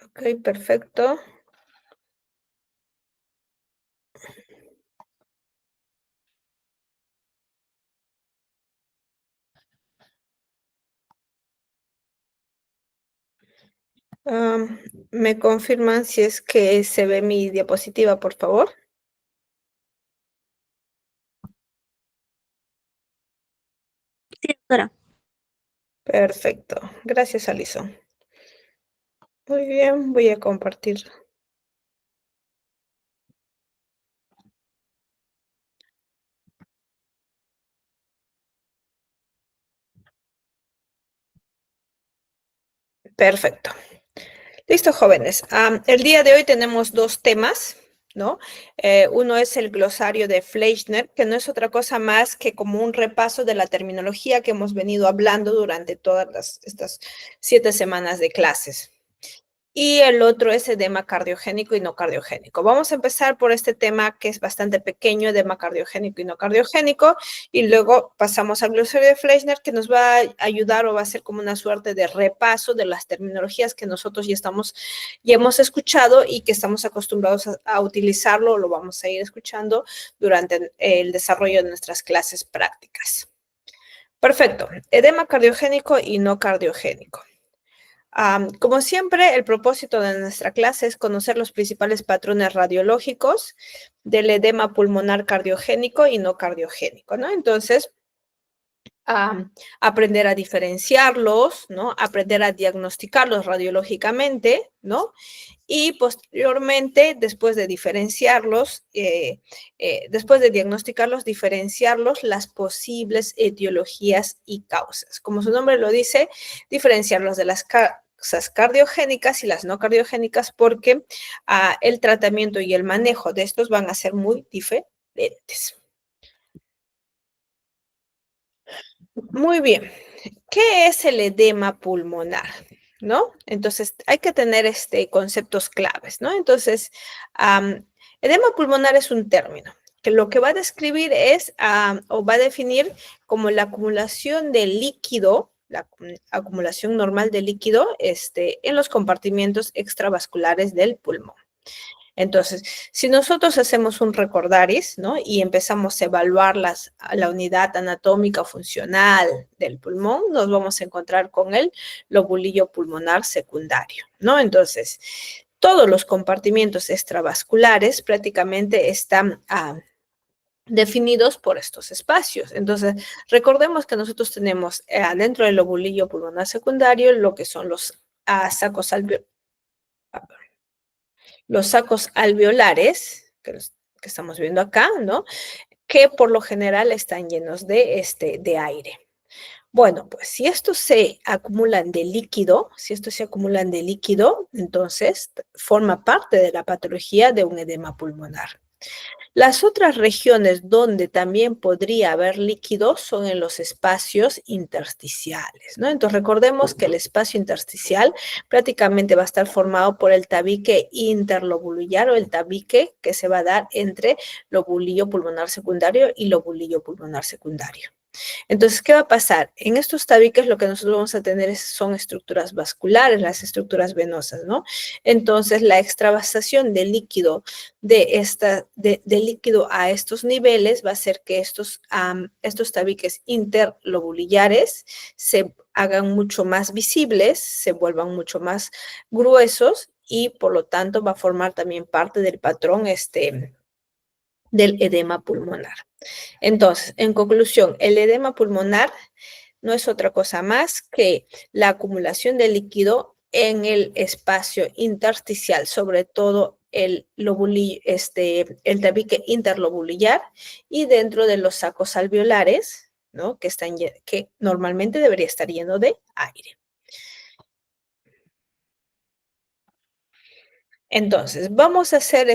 Ok, perfecto. Am, ¿Me confirman si es que se ve mi diapositiva, por favor? Sí, doctora. Perfecto. Gracias, Alison. Muy bien, voy a compartir. Perfecto. Listo, jóvenes. El día de hoy tenemos dos temas, ¿no? Uno es el glosario de Fleischner, que no es otra cosa más que como un repaso de la terminología que hemos venido hablando durante todas estas 7 semanas de clases. Y el otro es edema cardiogénico y no cardiogénico. Vamos a empezar por este tema que es bastante pequeño, edema cardiogénico y no cardiogénico, y luego pasamos al glosario de Fleischner, que nos va a ayudar o va a ser como una suerte de repaso de las terminologías que nosotros ya hemos escuchado y que estamos acostumbrados a utilizarlo, o lo vamos a ir escuchando durante el desarrollo de nuestras clases prácticas. Perfecto. Edema cardiogénico y no cardiogénico. Como siempre, el propósito de nuestra clase es conocer los principales patrones radiológicos del edema pulmonar cardiogénico y no cardiogénico, ¿no? Entonces, aprender a diferenciarlos, ¿no? Aprender a diagnosticarlos radiológicamente, ¿no? Y posteriormente, después de diferenciarlos, después de diagnosticarlos, diferenciarlos las posibles etiologías y causas. Como su nombre lo dice, diferenciarlos de las causas cardiogénicas y las no cardiogénicas, porque el tratamiento y el manejo de estos van a ser muy diferentes. Muy bien. ¿Qué es el edema pulmonar? ¿No? Entonces, hay que tener conceptos claves, ¿no? Entonces, edema pulmonar es un término que lo que va a describir es o va a definir como la acumulación de líquido, la acumulación normal de líquido en los compartimientos extravasculares del pulmón. Entonces, si nosotros hacemos un recordaris, ¿no? Y empezamos a evaluar la unidad anatómica o funcional del pulmón, nos vamos a encontrar con el lobulillo pulmonar secundario, ¿no? Entonces, todos los compartimientos extravasculares prácticamente están definidos por estos espacios. Entonces, recordemos que nosotros tenemos dentro del lobulillo pulmonar secundario lo que son los sacos alveolares, que estamos viendo acá, ¿no? Que por lo general están llenos de aire. Bueno, pues si estos se acumulan de líquido, entonces forma parte de la patología de un edema pulmonar. Las otras regiones donde también podría haber líquido son en los espacios intersticiales, ¿no? Entonces recordemos que el espacio intersticial prácticamente va a estar formado por el tabique interlobulillar o el tabique que se va a dar entre lobulillo pulmonar secundario y lobulillo pulmonar secundario. Entonces, ¿qué va a pasar? En estos tabiques lo que nosotros vamos a tener son estructuras vasculares, las estructuras venosas, ¿no? Entonces, la extravasación de líquido de líquido a estos niveles va a hacer que estos tabiques interlobulillares se hagan mucho más visibles, se vuelvan mucho más gruesos y por lo tanto va a formar también parte del patrón del edema pulmonar. Entonces, en conclusión, el edema pulmonar no es otra cosa más que la acumulación de líquido en el espacio intersticial, sobre todo el tabique interlobulillar y dentro de los sacos alveolares, ¿no? Que normalmente debería estar lleno de aire. Entonces, vamos a hacer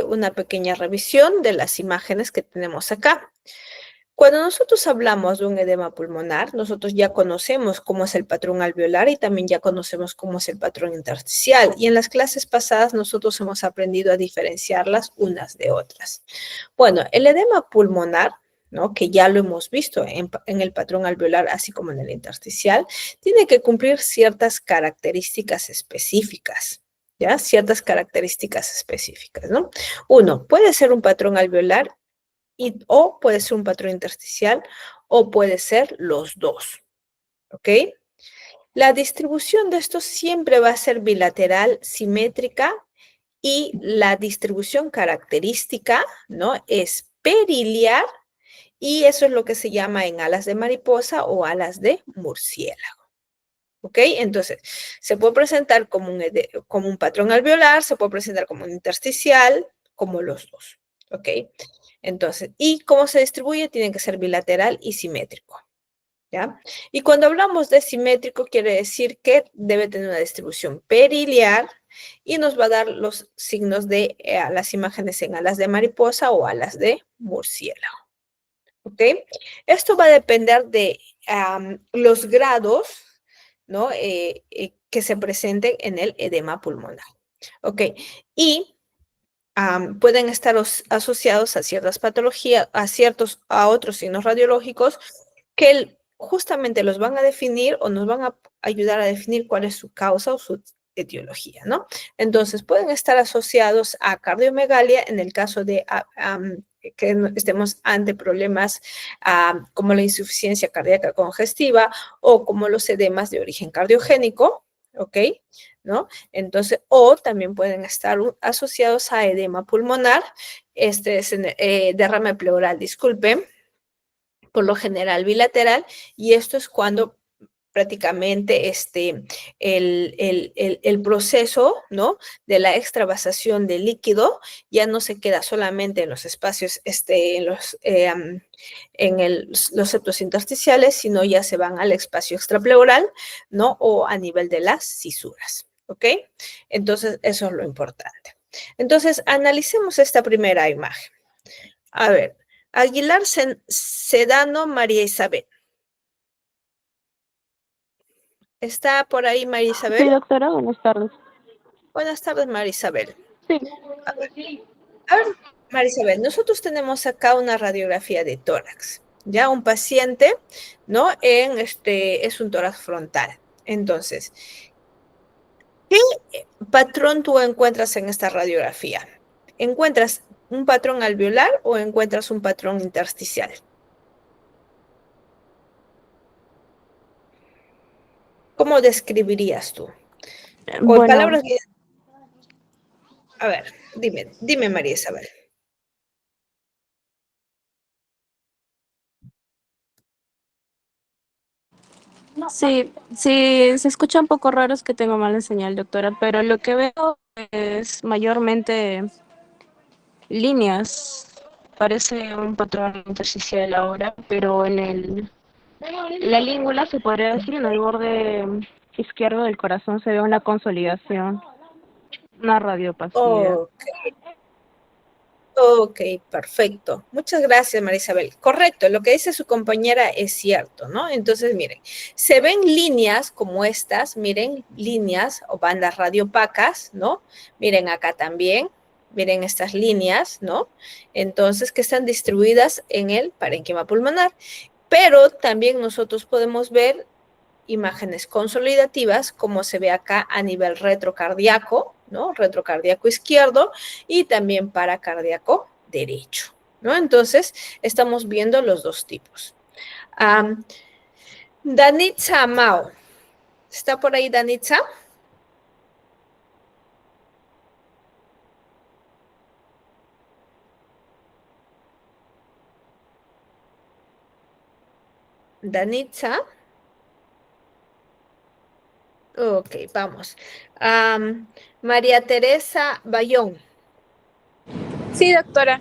una pequeña revisión de las imágenes que tenemos acá. Cuando nosotros hablamos de un edema pulmonar, nosotros ya conocemos cómo es el patrón alveolar y también ya conocemos cómo es el patrón intersticial. Y en las clases pasadas nosotros hemos aprendido a diferenciarlas unas de otras. Bueno, el edema pulmonar, ¿no? Que ya lo hemos visto en el patrón alveolar, así como en el intersticial, tiene que cumplir ciertas características específicas. ¿ya? Ciertas características específicas, ¿no? Uno, puede ser un patrón alveolar o puede ser un patrón intersticial o puede ser los dos, ¿ok? La distribución de estos siempre va a ser bilateral, simétrica, y la distribución característica, ¿no? Es periliar, y eso es lo que se llama en alas de mariposa o alas de murciélago. ¿Ok? Entonces, se puede presentar como un patrón alveolar, se puede presentar como un intersticial, como los dos. ¿Ok? Entonces, ¿y cómo se distribuye? Tiene que ser bilateral y simétrico. ¿Ya? Y cuando hablamos de simétrico, quiere decir que debe tener una distribución periliar y nos va a dar los signos de las imágenes en alas de mariposa o alas de murciélago. ¿Ok? Esto va a depender de los grados, ¿no? Que se presenten en el edema pulmonar. ¿Ok? Y pueden estar asociados a ciertas patologías, a otros signos radiológicos que justamente los van a definir o nos van a ayudar a definir cuál es su causa o su etiología, ¿no? Entonces, pueden estar asociados a cardiomegalia en el caso de que estemos ante problemas como la insuficiencia cardíaca congestiva o como los edemas de origen cardiogénico, ¿ok? ¿No? Entonces, o también pueden estar asociados a edema pulmonar, este es derrame pleural, disculpen, por lo general bilateral, y esto es cuando prácticamente el proceso, ¿no? De la extravasación de líquido ya no se queda solamente en los espacios, los septos intersticiales, sino ya se van al espacio extrapleural, ¿no? O a nivel de las cisuras, ¿ok? Entonces, eso es lo importante. Entonces, analicemos esta primera imagen. A ver, Aguilar Sedano María Isabel. ¿Está por ahí María Isabel? Sí, doctora, buenas tardes. Buenas tardes, María Isabel. Sí. A ver, María Isabel, nosotros tenemos acá una radiografía de tórax, ya un paciente, ¿no? Es un tórax frontal. Entonces, ¿qué patrón tú encuentras en esta radiografía? ¿Encuentras un patrón alveolar o encuentras un patrón intersticial? ¿Cómo describirías tú? O en Bueno, palabras, a ver, dime María Isabel. sí, sí, se escucha un poco raro, es que tengo mala señal, doctora, pero lo que veo es mayormente líneas. Parece un patrón intersticial ahora, pero la língula, se podría decir, en el borde izquierdo del corazón se ve una consolidación, una radiopacidad. Ok, ok, perfecto. Muchas gracias, María Isabel. Correcto, lo que dice su compañera es cierto, ¿no? Entonces, miren, se ven líneas como estas, miren, líneas o bandas radiopacas, ¿no? Miren acá también, miren estas líneas, ¿no? Entonces, que están distribuidas en el parénquima pulmonar. Pero también nosotros podemos ver imágenes consolidativas, como se ve acá a nivel retrocardíaco, ¿no? Retrocardíaco izquierdo y también paracardíaco derecho, ¿no? Entonces, estamos viendo los dos tipos. Danitza Mao. ¿Está por ahí Danitza? Danitza. Ok, vamos. María Teresa Bayón. Sí, doctora.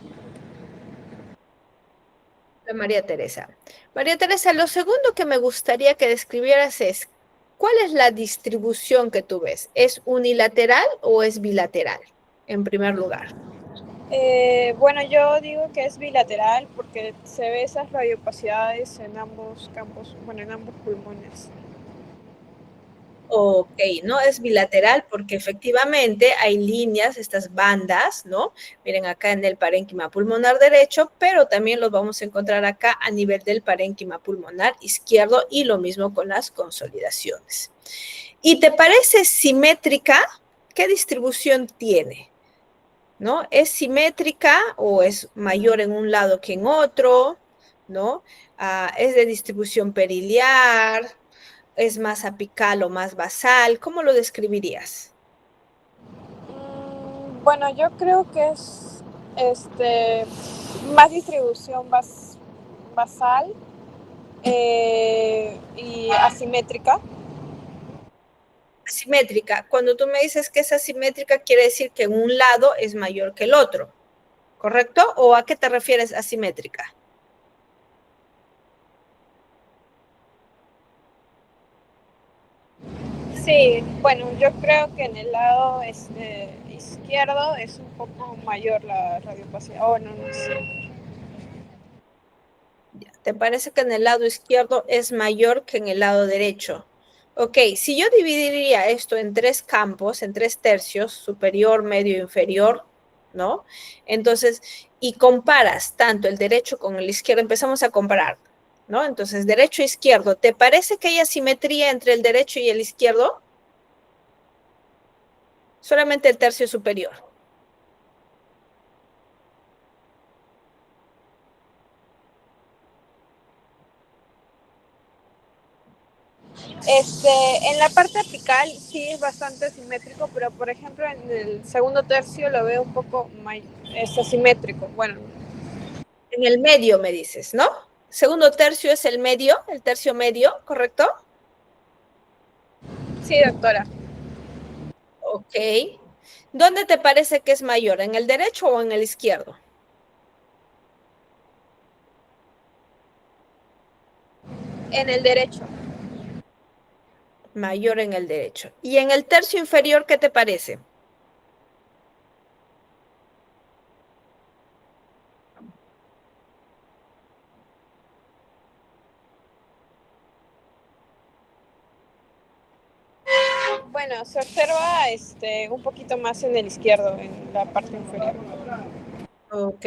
María Teresa. María Teresa, lo segundo que me gustaría que describieras es, ¿cuál es la distribución que tú ves? ¿Es unilateral o es bilateral? En primer lugar. Bueno, yo digo que es bilateral porque se ve esas radiopacidades en ambos campos, bueno, en ambos pulmones. Ok, ¿no? Es bilateral porque efectivamente hay líneas, estas bandas, ¿no? Miren acá en el parénquima pulmonar derecho, pero también los vamos a encontrar acá a nivel del parénquima pulmonar izquierdo y lo mismo con las consolidaciones. ¿Y te parece simétrica ¿qué distribución tiene? ¿No? ¿Es simétrica o es mayor en un lado que en otro? ¿No? ¿Es de distribución periliar? ¿Es más apical o más basal? ¿Cómo lo describirías? Bueno, yo creo que es más distribución basal y asimétrica. Asimétrica. Cuando tú me dices que es asimétrica, quiere decir que en un lado es mayor que el otro, ¿correcto? ¿O a qué te refieres asimétrica? Sí, bueno, yo creo que en el lado izquierdo es un poco mayor la radiopacidad. Oh, no, no sé. ¿Te parece que en el lado izquierdo es mayor que en el lado derecho? Ok, si yo dividiría esto en tres campos, en tres tercios, superior, medio, inferior, ¿no? Entonces, y comparas tanto el derecho con el izquierdo, empezamos a comparar, ¿no? Entonces, derecho e izquierdo, ¿te parece que hay asimetría entre el derecho y el izquierdo? Solamente el tercio superior. En la parte apical sí es bastante simétrico, pero por ejemplo en el segundo tercio lo veo un poco asimétrico. Bueno, En el medio me dices, ¿no? Segundo tercio es el medio, el tercio medio, ¿correcto? sí, doctora. Ok. ¿Dónde te parece que es mayor? ¿En el derecho o en el izquierdo? En el derecho. Mayor en el derecho. ¿Y en el tercio inferior qué te parece? Bueno, se observa un poquito más en el izquierdo, en la parte inferior. Ok.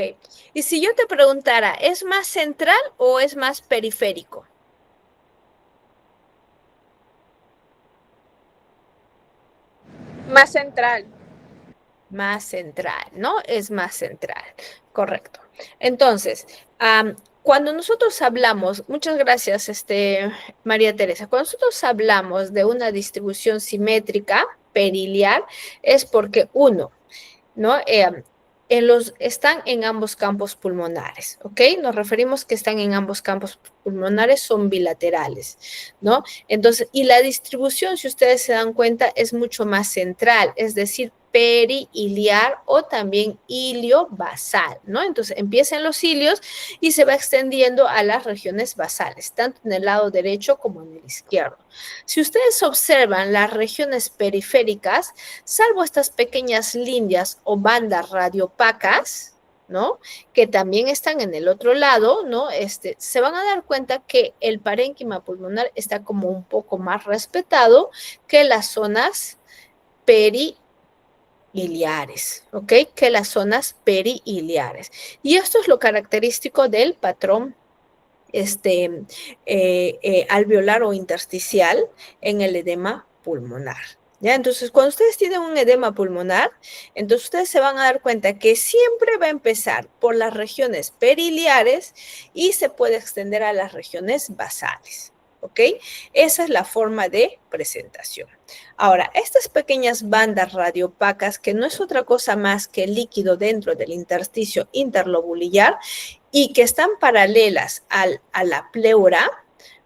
Y si yo te preguntara, ¿es más central o es más periférico? Más central. Más central, ¿no? Es más central, correcto. Entonces, cuando nosotros hablamos, muchas gracias, María Teresa, cuando nosotros hablamos de una distribución simétrica periliar, es porque uno, ¿no? Están en ambos campos pulmonares, ¿ok? Nos referimos que están en ambos campos pulmonares, son bilaterales, ¿no? Entonces, y la distribución, si ustedes se dan cuenta, es mucho más central, es decir, perihiliar o también ilio-basal, ¿no? Entonces, empieza en los ilios y se va extendiendo a las regiones basales, tanto en el lado derecho como en el izquierdo. Si ustedes observan las regiones periféricas, salvo estas pequeñas líneas o bandas radiopacas, ¿no? Que también están en el otro lado, ¿no? Se van a dar cuenta que el parénquima pulmonar está como un poco más respetado que las zonas perihiliares, ¿ok? Que las zonas perihiliares. Y esto es lo característico del patrón alveolar o intersticial en el edema pulmonar. ¿Ya? Entonces, cuando ustedes tienen un edema pulmonar, entonces ustedes se van a dar cuenta que siempre va a empezar por las regiones periliares y se puede extender a las regiones basales. ¿Ok? Esa es la forma de presentación. Ahora, estas pequeñas bandas radiopacas, que no es otra cosa más que el líquido dentro del intersticio interlobulillar, y que están paralelas a la pleura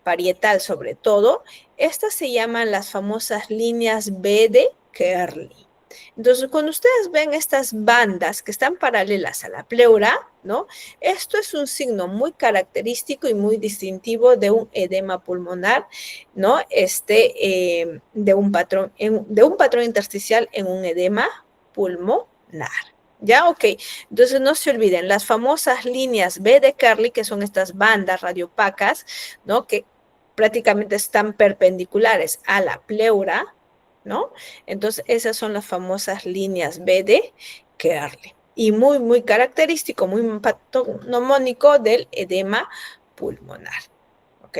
parietal sobre todo, estas se llaman las famosas líneas B de Kerley. Entonces, cuando ustedes ven estas bandas que están paralelas a la pleura, ¿no? Esto es un signo muy característico y muy distintivo de un edema pulmonar, ¿no? De un patrón intersticial en un edema pulmonar. ¿Ya? Ok. Entonces no se olviden, las famosas líneas B de Kerley, que son estas bandas radiopacas, ¿no? Que prácticamente están perpendiculares a la pleura, ¿no? Entonces esas son las famosas líneas B de Kerley. Y muy, muy característico, muy patognomónico del edema pulmonar. ¿ok?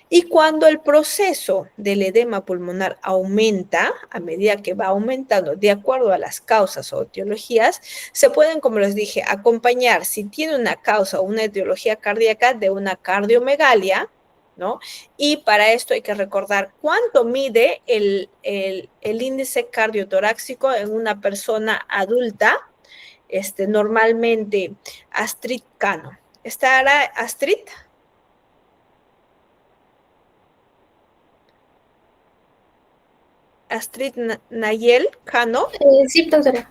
Y cuando el proceso del edema pulmonar aumenta, a medida que va aumentando, de acuerdo a las causas o etiologías, se pueden, como les dije, acompañar, si tiene una causa o una etiología cardíaca, de una cardiomegalia, ¿no? Y para esto hay que recordar cuánto mide el índice cardiotorácico en una persona adulta, normalmente Astrid Cano. ¿Estará Astrid? Astrid Nayel Cano. Sí, doctora.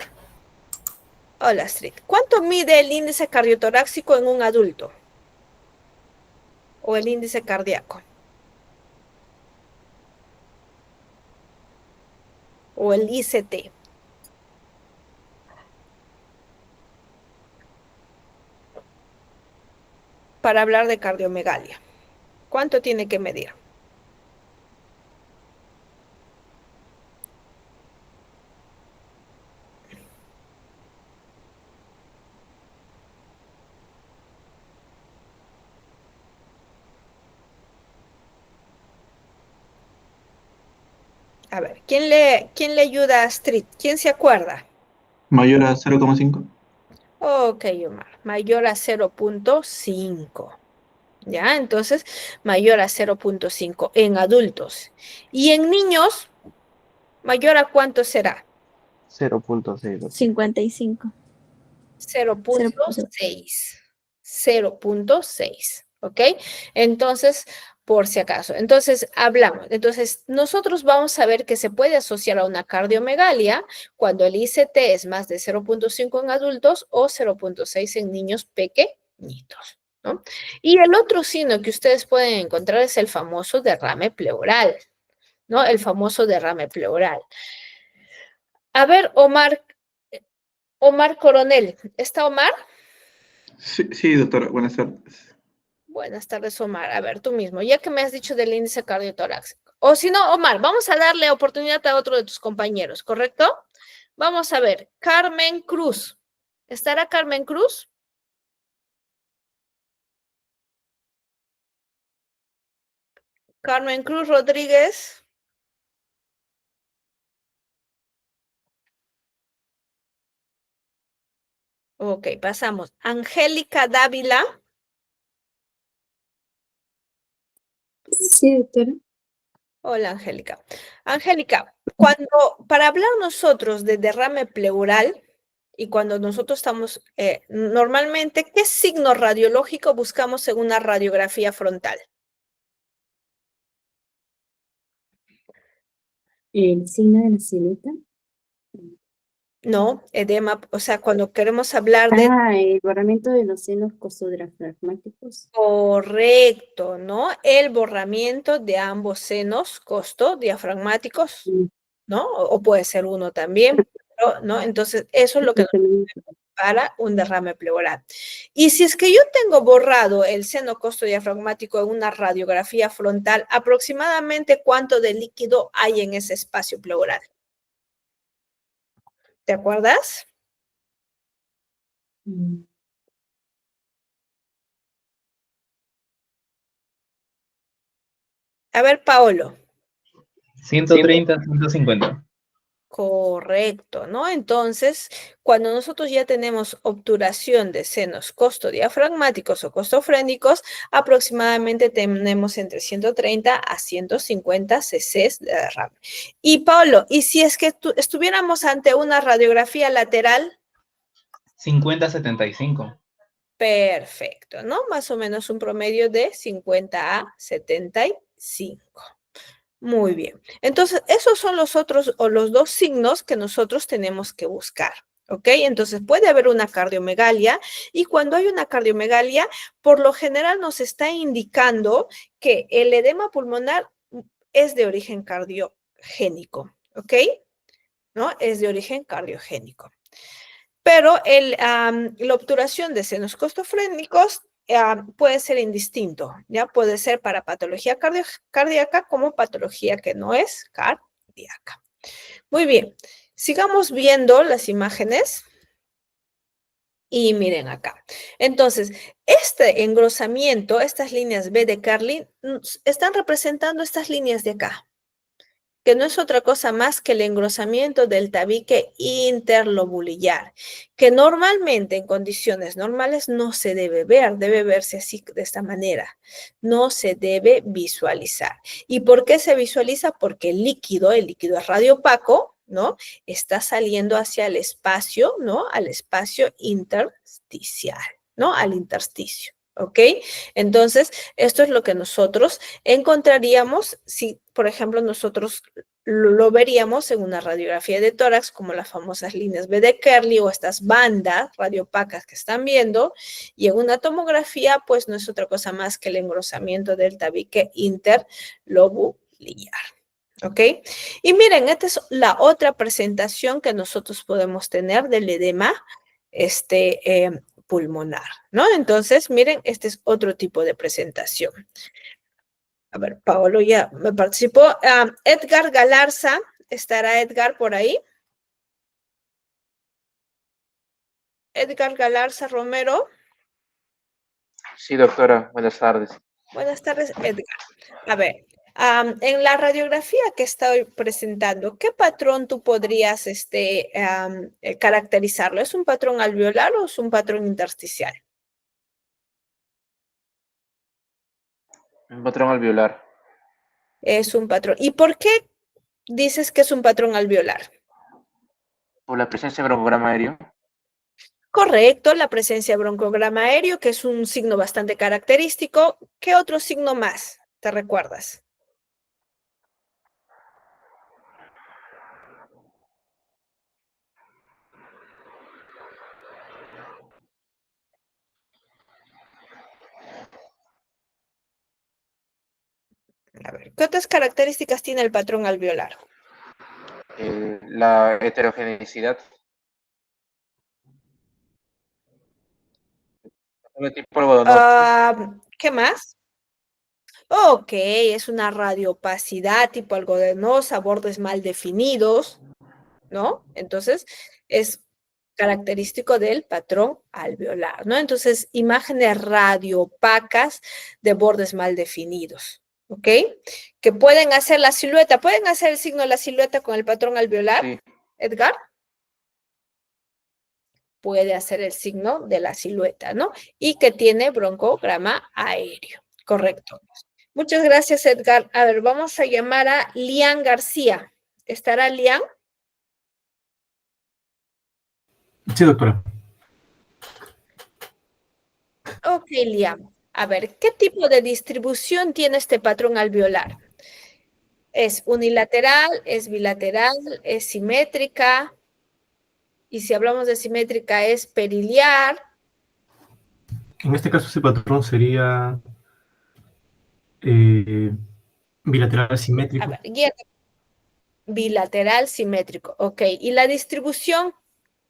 Hola, Astrid. ¿Cuánto mide el índice cardiotorácico en un adulto? O el índice cardíaco. O el ICT. Para hablar de cardiomegalia. ¿Cuánto tiene que medir? A ver, ¿quién le ayuda a Astrid? ¿Quién se acuerda? Mayor a 0,5. Ok, Omar, mayor a 0.5. ¿Ya? Entonces, mayor a 0.5 en adultos. ¿Y en niños, mayor a cuánto será? 0,6. 55. 0.6. 0.6. ¿Ok? Entonces, por si acaso. Entonces, hablamos. Entonces, nosotros vamos a ver que se puede asociar a una cardiomegalia cuando el ICT es más de 0.5 en adultos o 0.6 en niños pequeñitos, ¿no? Y el otro signo que ustedes pueden encontrar es el famoso derrame pleural, ¿no? El famoso derrame pleural. A ver, Omar Coronel. ¿Está Omar? Sí, doctora, buenas tardes. Buenas tardes, Omar. A ver, tú mismo, ya que me has dicho del índice cardiotorácico. O si no, Omar, vamos a darle oportunidad a otro de tus compañeros, ¿correcto? Vamos a ver, Carmen Cruz. ¿Estará Carmen Cruz? Carmen Cruz Rodríguez. Ok, pasamos. Angélica Dávila. Sí, doctora. Hola, Angélica. Angélica, para hablar nosotros de derrame pleural y cuando nosotros estamos, normalmente, ¿qué signo radiológico buscamos en una radiografía frontal? El signo de la silueta. No, edema, o sea, cuando queremos hablar de El borramiento de los senos costodiafragmáticos. correcto, ¿no? El borramiento de ambos senos costodiafragmáticos, Mm. ¿no? O puede ser uno también, ¿no? Entonces, eso es lo que nos para un derrame pleural. Y si es que yo tengo borrado el seno costodiafragmático en una radiografía frontal, aproximadamente cuánto de líquido hay en ese espacio pleural. ¿Te acuerdas? Mm. A ver, Paolo. 130, 150. Correcto, ¿no? Entonces, cuando nosotros ya tenemos obturación de senos costodiafragmáticos o costofrénicos, aproximadamente tenemos entre 130 a 150 cc de derrame. Y Paolo, ¿y si es que estuviéramos ante una radiografía lateral? 50, 75. Perfecto, ¿no? Más o menos un promedio de 50 a 75. Muy bien. Entonces, esos son los otros o los dos signos que nosotros tenemos que buscar. ¿Ok? Entonces, puede haber una cardiomegalia y cuando hay una cardiomegalia, por lo general nos está indicando que el edema pulmonar es de origen cardiogénico. ¿Ok? ¿No? Es de origen cardiogénico. Pero la obturación de senos costofrénicos puede ser indistinto, ¿ya? Puede ser para patología cardíaca como patología que no es cardíaca. Muy bien, sigamos viendo las imágenes. Y miren acá. Entonces, este engrosamiento, estas líneas B de Carlin, están representando estas líneas de acá, que no es otra cosa más que el engrosamiento del tabique interlobulillar, que normalmente en condiciones normales no se debe ver, debe verse así de esta manera, no se debe visualizar. ¿Y por qué se visualiza? Porque el líquido es radiopaco, ¿no? Está saliendo hacia el espacio, ¿no? Al espacio intersticial, ¿no? Al intersticio. ¿Ok? Entonces, esto es lo que nosotros encontraríamos si, por ejemplo, nosotros lo veríamos en una radiografía de tórax, como las famosas líneas B de Kerley o estas bandas radiopacas que están viendo, y en una tomografía, pues no es otra cosa más que el engrosamiento del tabique interlobulillar. ¿Ok? Y miren, esta es la otra presentación que nosotros podemos tener del edema pulmonar, ¿no? Entonces, miren, este es otro tipo de presentación. A ver, Paolo ya me participó. Edgar Galarza, ¿estará Edgar por ahí? Edgar Galarza Romero. Sí, doctora, buenas tardes. Buenas tardes, Edgar. A ver, en la radiografía que estoy presentando, ¿qué patrón tú podrías caracterizarlo? ¿Es un patrón alveolar o es un patrón intersticial? Un patrón alveolar. Es un patrón. ¿Y por qué dices que es un patrón alveolar? Por la presencia de broncograma aéreo. Correcto, la presencia de broncograma aéreo, que es un signo bastante característico. ¿Qué otro signo más te recuerdas? A ver, ¿qué otras características tiene el patrón alveolar? La heterogeneidad. Tipo algodonoso. ¿Qué más? Ok, es una radiopacidad tipo algodonosa, bordes mal definidos, ¿no? Entonces, es característico del patrón alveolar, ¿no? Entonces, imágenes radiopacas de bordes mal definidos, ¿ok? Que pueden hacer la silueta. ¿Pueden hacer el signo de la silueta con el patrón alveolar, Sí. Edgar? Puede hacer el signo de la silueta, ¿no? Y que tiene broncograma aéreo, correcto. Muchas gracias, Edgar. A ver, vamos a llamar a Lian García. ¿Estará Lian? Sí, doctora. Ok, Lian. A ver, ¿qué tipo de distribución tiene este patrón alveolar? ¿Es unilateral, es bilateral, es simétrica? Y si hablamos de simétrica, ¿es periliar? En este caso, ese patrón sería bilateral simétrico. A ver, guíate. Bilateral simétrico, ok. ¿Y la distribución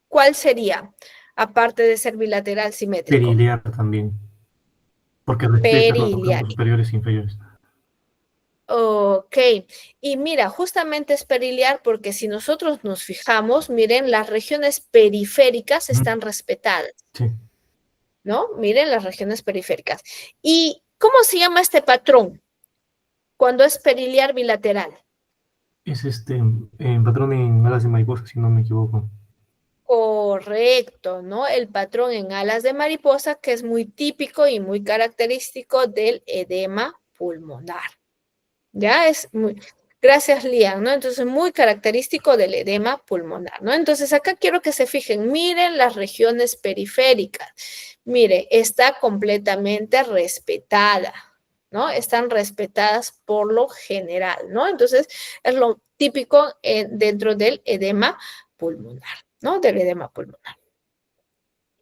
cuál sería? Aparte de ser bilateral simétrico. Periliar también. Porque respeta los Periliar. campos superiores e inferiores. Ok, y mira, justamente es periliar porque si nosotros nos fijamos, miren, las regiones periféricas están respetadas, Sí. ¿no? Miren las regiones periféricas. ¿Y cómo se llama este patrón cuando es periliar bilateral? Es patrón en alas de mariposa, si no me equivoco. Correcto, ¿no? El patrón en alas de mariposa que es muy típico y muy característico del edema pulmonar. Ya es muy... Gracias, Lian, ¿no? Entonces, muy característico del edema pulmonar, ¿no? Entonces, acá quiero que se fijen, miren las regiones periféricas. Mire, está completamente respetada, ¿no? Están respetadas por lo general, ¿no? Entonces, es lo típico dentro del edema pulmonar, ¿no? Del edema pulmonar.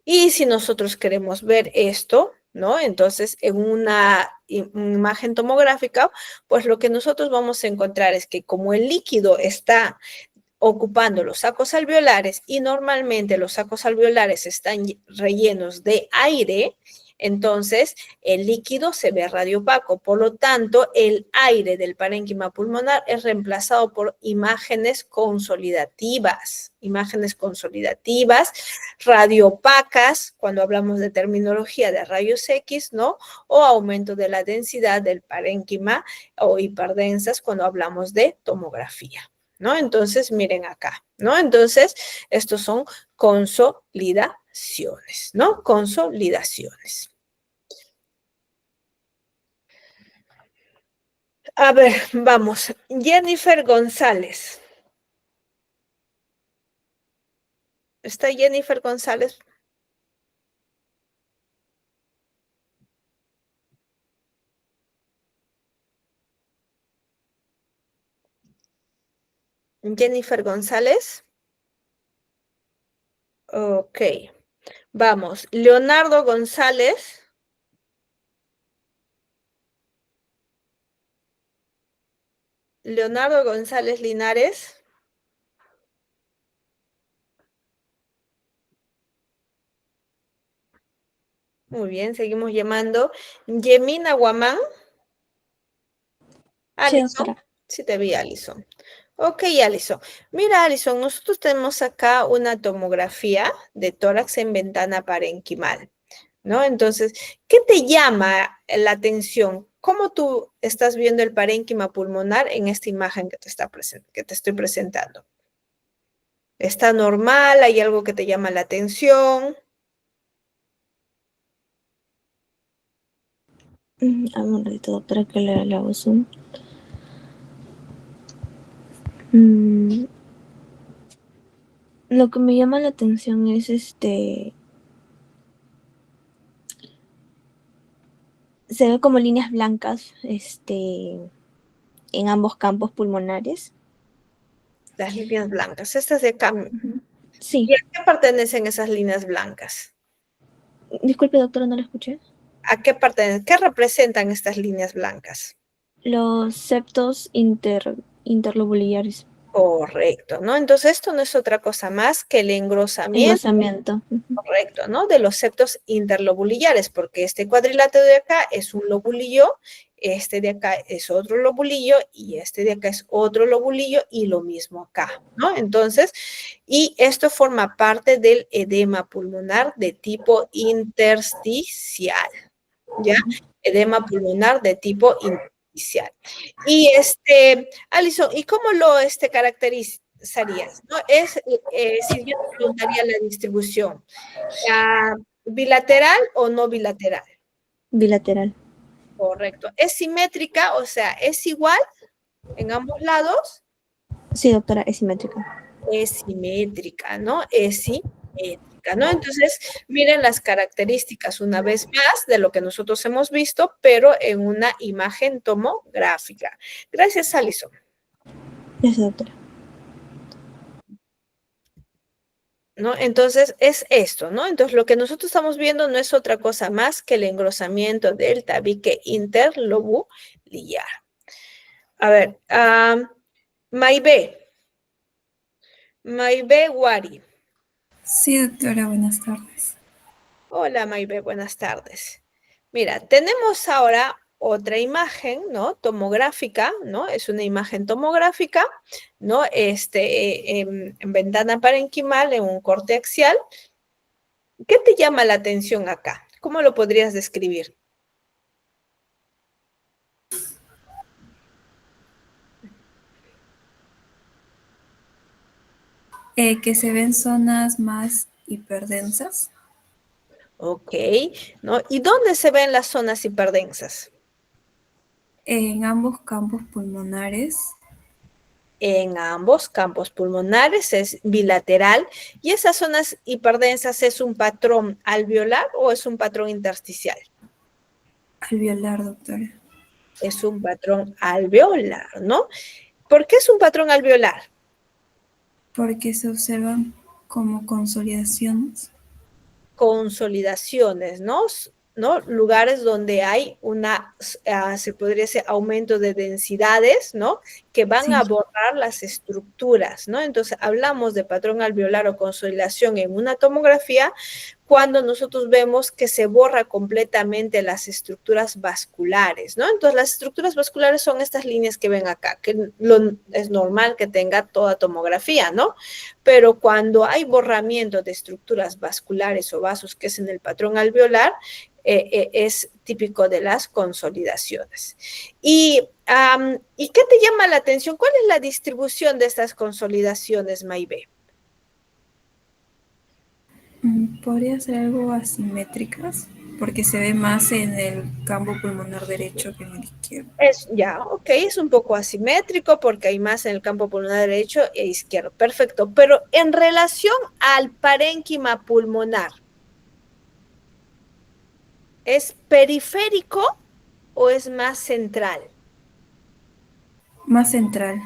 Y si nosotros queremos ver esto, ¿no? Entonces, en una imagen tomográfica, pues lo que nosotros vamos a encontrar es que como el líquido está ocupando los sacos alveolares y normalmente los sacos alveolares están rellenos de aire, Entonces, el líquido se ve radiopaco. Por lo tanto, el aire del parénquima pulmonar es reemplazado por imágenes consolidativas, radiopacas, cuando hablamos de terminología de rayos X, ¿no? O aumento de la densidad del parénquima o hiperdensas cuando hablamos de tomografía, ¿no? Entonces, miren acá, ¿no? Entonces, estos son consolidaciones, ¿no? Consolidaciones. A ver, vamos. Jennifer González. ¿Está Jennifer González? Jennifer González. Ok. Vamos. Leonardo González. Leonardo González Linares. Muy bien, seguimos llamando. Yemina Guamán. Alison. Sí te vi, Alison. Ok, Alison. Mira, Alison, nosotros tenemos acá una tomografía de tórax en ventana parenquimal, ¿no? Entonces, ¿qué te llama la atención? ¿Cómo tú estás viendo el parénquima pulmonar en esta imagen que te estoy presentando? ¿Está normal? ¿Hay algo que te llama la atención? Un ratito, doctora, que le hago zoom. Lo que me llama la atención es se ve como líneas blancas en ambos campos pulmonares. Las líneas blancas, estas de acá. Sí. ¿Y a qué pertenecen esas líneas blancas? Disculpe, doctora, no la escuché. ¿A qué pertenecen? ¿Qué representan estas líneas blancas? Los septos interlobulares. Correcto, ¿no? Entonces esto no es otra cosa más que el engrosamiento. Correcto, ¿no? De los septos interlobulares, porque este cuadrilátero de acá es un lobulillo, este de acá es otro lobulillo y este de acá es otro lobulillo y lo mismo acá, ¿no? Entonces, y esto forma parte del edema pulmonar de tipo intersticial, ¿ya? Edema pulmonar de tipo intersticial. Y Alison, ¿y cómo lo caracterizarías? ¿No? Si yo te preguntaría la distribución, ¿bilateral o no bilateral? Bilateral. Correcto. ¿Es simétrica? O sea, ¿es igual en ambos lados? Sí, doctora, es simétrica. Es simétrica, ¿no? Es simétrica, ¿no? Entonces, miren las características una vez más de lo que nosotros hemos visto, pero en una imagen tomográfica. Gracias, Alison. Gracias, doctora. ¿No? Entonces, es esto, ¿no? Entonces, lo que nosotros estamos viendo no es otra cosa más que el engrosamiento del tabique interlobular. A ver, Maybe Wari. Sí, doctora, buenas tardes. Hola, Maybe, buenas tardes. Mira, tenemos ahora otra imagen, ¿no? Tomográfica, ¿no? Es una imagen tomográfica, ¿no? En ventana parenquimal, en un corte axial. ¿Qué te llama la atención acá? ¿Cómo lo podrías describir? Que se ven zonas más hiperdensas. Ok, ¿no? ¿Y dónde se ven las zonas hiperdensas? En ambos campos pulmonares. En ambos campos pulmonares es bilateral. ¿Y esas zonas hiperdensas es un patrón alveolar o es un patrón intersticial? Alveolar, doctora. Es un patrón alveolar, ¿no? ¿Por qué es un patrón alveolar? Porque se observan como consolidaciones. Consolidaciones, ¿no? Lugares donde hay se podría decir, aumento de densidades, ¿no? Que van a borrar las estructuras, ¿no? Entonces, hablamos de patrón alveolar o consolidación en una tomografía cuando nosotros vemos que se borra completamente las estructuras vasculares, ¿no? Entonces, las estructuras vasculares son estas líneas que ven acá, que es normal que tenga toda tomografía, ¿no? Pero cuando hay borramiento de estructuras vasculares o vasos, que es en el patrón alveolar, es típico de las consolidaciones. ¿Y qué te llama la atención? ¿Cuál es la distribución de estas consolidaciones, Maybe? Podría ser algo asimétricas, porque se ve más en el campo pulmonar derecho que en el izquierdo. Es un poco asimétrico porque hay más en el campo pulmonar derecho e izquierdo. Perfecto, pero en relación al parénquima pulmonar, ¿es periférico o es más central? Más central.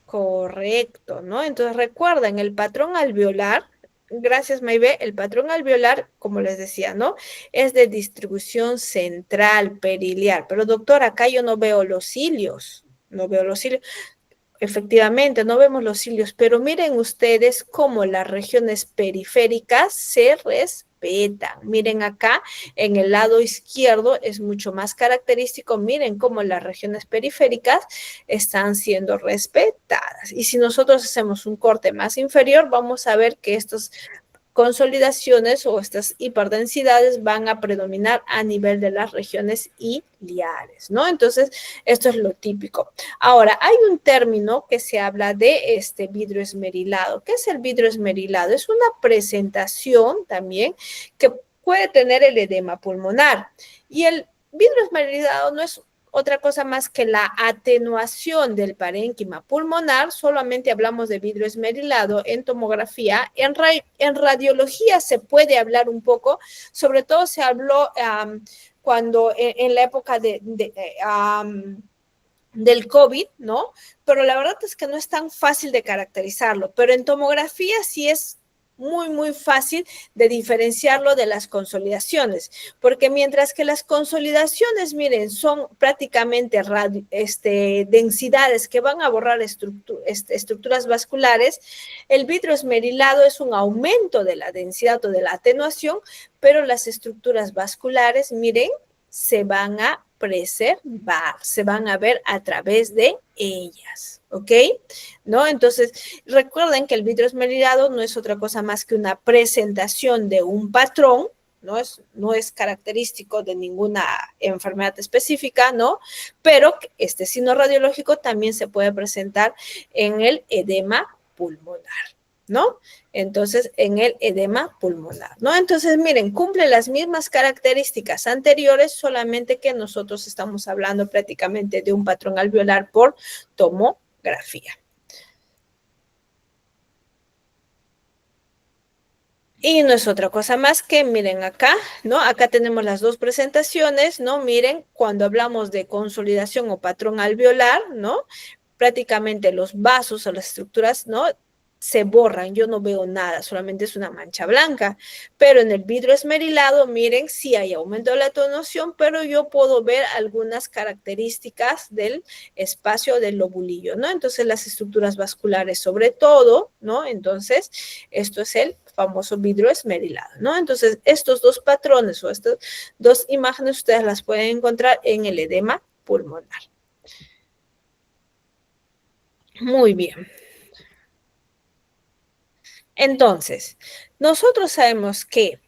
Correcto, ¿no? Entonces recuerden, el patrón alveolar, gracias Maybe, el patrón alveolar, como les decía, ¿no? Es de distribución central, periliar. Pero doctor, acá yo no veo los cilios, no veo los cilios. Efectivamente, no vemos los cilios, pero miren ustedes cómo las regiones periféricas se respetan. Miren acá, en el lado izquierdo es mucho más característico. Miren cómo las regiones periféricas están siendo respetadas. Y si nosotros hacemos un corte más inferior, vamos a ver que estos consolidaciones o estas hiperdensidades van a predominar a nivel de las regiones iliares, ¿no? Entonces, esto es lo típico. Ahora, hay un término que se habla de vidrio esmerilado. ¿Qué es el vidrio esmerilado? Es una presentación también que puede tener el edema pulmonar. Y el vidrio esmerilado no es otra cosa más que la atenuación del parénquima pulmonar. Solamente hablamos de vidrio esmerilado en tomografía. En radiología se puede hablar un poco, sobre todo se habló cuando en la época del COVID, ¿no? Pero la verdad es que no es tan fácil de caracterizarlo, pero en tomografía sí es muy, muy fácil de diferenciarlo de las consolidaciones, porque mientras que las consolidaciones, miren, son prácticamente densidades que van a borrar estructuras vasculares, el vidrio esmerilado es un aumento de la densidad o de la atenuación, pero las estructuras vasculares, miren, se van a preservar, se van a ver a través de ellas, ¿ok? ¿No? Entonces, recuerden que el vidrio esmerilado no es otra cosa más que una presentación de un patrón, no es característico de ninguna enfermedad específica, ¿no? Pero este signo radiológico también se puede presentar en el edema pulmonar, ¿no? Entonces, en el edema pulmonar, ¿no? Entonces, miren, cumple las mismas características anteriores, solamente que nosotros estamos hablando prácticamente de un patrón alveolar por tomografía. Y no es otra cosa más que, miren acá, ¿no? Acá tenemos las dos presentaciones, ¿no? Miren, cuando hablamos de consolidación o patrón alveolar, ¿no? Prácticamente los vasos o las estructuras, ¿no? Se borran, yo no veo nada, solamente es una mancha blanca. Pero en el vidrio esmerilado, miren, sí hay aumento de la atenuación, pero yo puedo ver algunas características del espacio del lobulillo, ¿no? Entonces, las estructuras vasculares sobre todo, ¿no? Entonces, esto es el famoso vidrio esmerilado, ¿no? Entonces, estos dos patrones o estas dos imágenes ustedes las pueden encontrar en el edema pulmonar. Muy bien. Entonces, nosotros sabemos que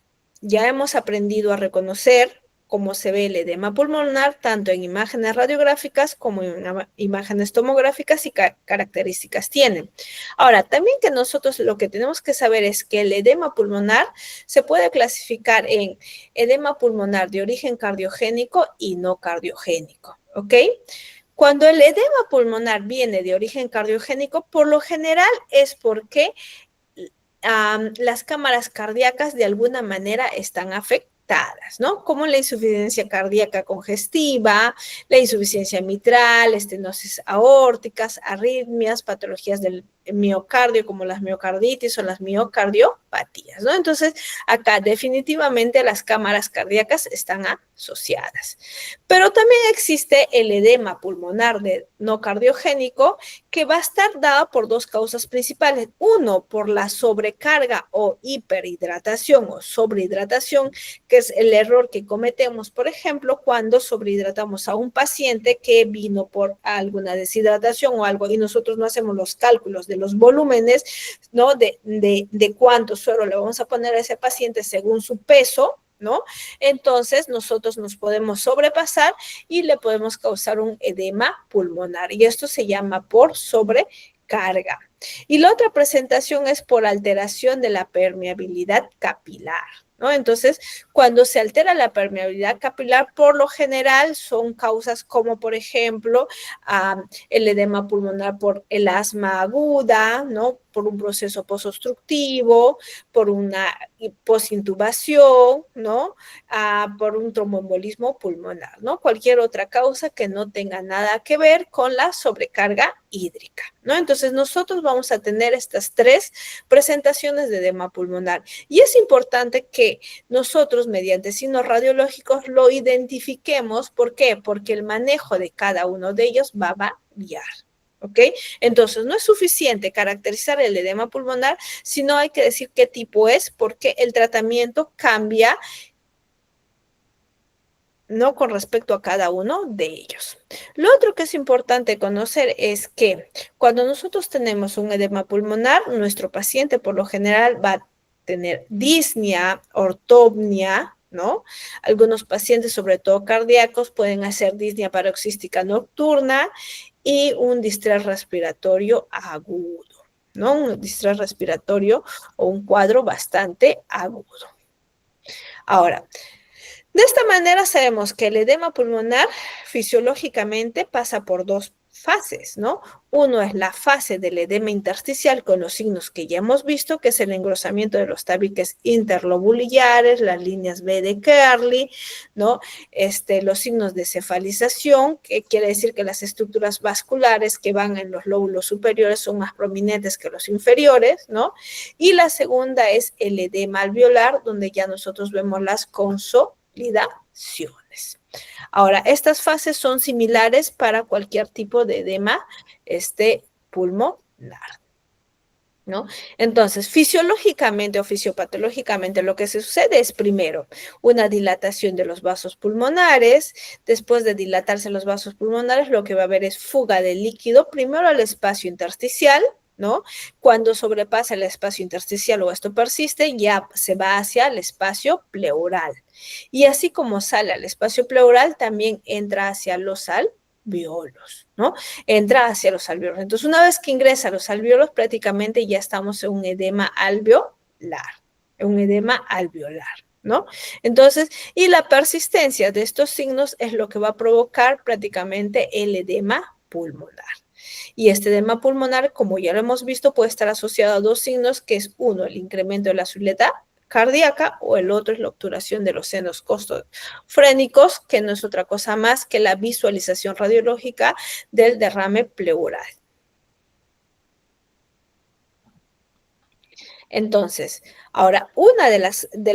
ya hemos aprendido a reconocer cómo se ve el edema pulmonar, tanto en imágenes radiográficas como en imágenes tomográficas y qué características tienen. Ahora, también que nosotros lo que tenemos que saber es que el edema pulmonar se puede clasificar en edema pulmonar de origen cardiogénico y no cardiogénico, ¿ok? Cuando el edema pulmonar viene de origen cardiogénico, por lo general es porque las cámaras cardíacas de alguna manera están afectadas, ¿no? Como la insuficiencia cardíaca congestiva, la insuficiencia mitral, estenosis aórticas, arritmias, patologías del miocardio, como las miocarditis o las miocardiopatías, ¿no? Entonces, acá definitivamente las cámaras cardíacas están asociadas. Pero también existe el edema pulmonar no cardiogénico, que va a estar dada por dos causas principales. Uno, por la sobrecarga o hiperhidratación o sobrehidratación, que es el error que cometemos, por ejemplo, cuando sobrehidratamos a un paciente que vino por alguna deshidratación o algo y nosotros no hacemos los cálculos de los volúmenes, ¿no? De cuánto suero le vamos a poner a ese paciente según su peso, ¿no? Entonces, nosotros nos podemos sobrepasar y le podemos causar un edema pulmonar. Y esto se llama por sobrecarga. Y la otra presentación es por alteración de la permeabilidad capilar, ¿no? Entonces, cuando se altera la permeabilidad capilar, por lo general son causas como, por ejemplo, el edema pulmonar por el asma aguda, ¿no? Por un proceso posobstructivo, por una posintubación, ¿no? Por un tromboembolismo pulmonar, ¿no? Cualquier otra causa que no tenga nada que ver con la sobrecarga hídrica, ¿no? Entonces, nosotros vamos a tener estas tres presentaciones de edema pulmonar. Y es importante que nosotros, mediante signos radiológicos, lo identifiquemos. ¿Por qué? Porque el manejo de cada uno de ellos va a variar. ¿Ok? Entonces, no es suficiente caracterizar el edema pulmonar, sino hay que decir qué tipo es, porque el tratamiento cambia, ¿no? Con respecto a cada uno de ellos. Lo otro que es importante conocer es que cuando nosotros tenemos un edema pulmonar, nuestro paciente por lo general va a tener disnea, ortopnia, ¿no? Algunos pacientes, sobre todo cardíacos, pueden hacer disnea paroxística nocturna y un distrés respiratorio agudo, ¿no? Un distrés respiratorio o un cuadro bastante agudo. Ahora, de esta manera sabemos que el edema pulmonar fisiológicamente pasa por dos fases, ¿no? Uno es la fase del edema intersticial con los signos que ya hemos visto, que es el engrosamiento de los tabiques interlobulares, las líneas B de Kerley, ¿no? Los signos de cefalización, que quiere decir que las estructuras vasculares que van en los lóbulos superiores son más prominentes que los inferiores, ¿no? Y la segunda es el edema alveolar, donde ya nosotros vemos las consolidaciones. Ahora, estas fases son similares para cualquier tipo de edema pulmonar, ¿no? Entonces, fisiológicamente o fisiopatológicamente lo que se sucede es primero una dilatación de los vasos pulmonares. Después de dilatarse los vasos pulmonares, lo que va a haber es fuga de líquido primero al espacio intersticial, ¿no? Cuando sobrepasa el espacio intersticial o esto persiste, ya se va hacia el espacio pleural. Y así como sale al espacio pleural, también entra hacia los alvéolos, ¿no? Entra hacia los alvéolos. Entonces, una vez que ingresa a los alvéolos, prácticamente ya estamos en un edema alveolar, ¿no? Entonces, y la persistencia de estos signos es lo que va a provocar prácticamente el edema pulmonar. Y este edema pulmonar, como ya lo hemos visto, puede estar asociado a dos signos, que es uno, el incremento de la azuleta cardíaca, o el otro es la obturación de los senos costofrénicos, que no es otra cosa más que la visualización radiológica del derrame pleural. Entonces, ahora, una de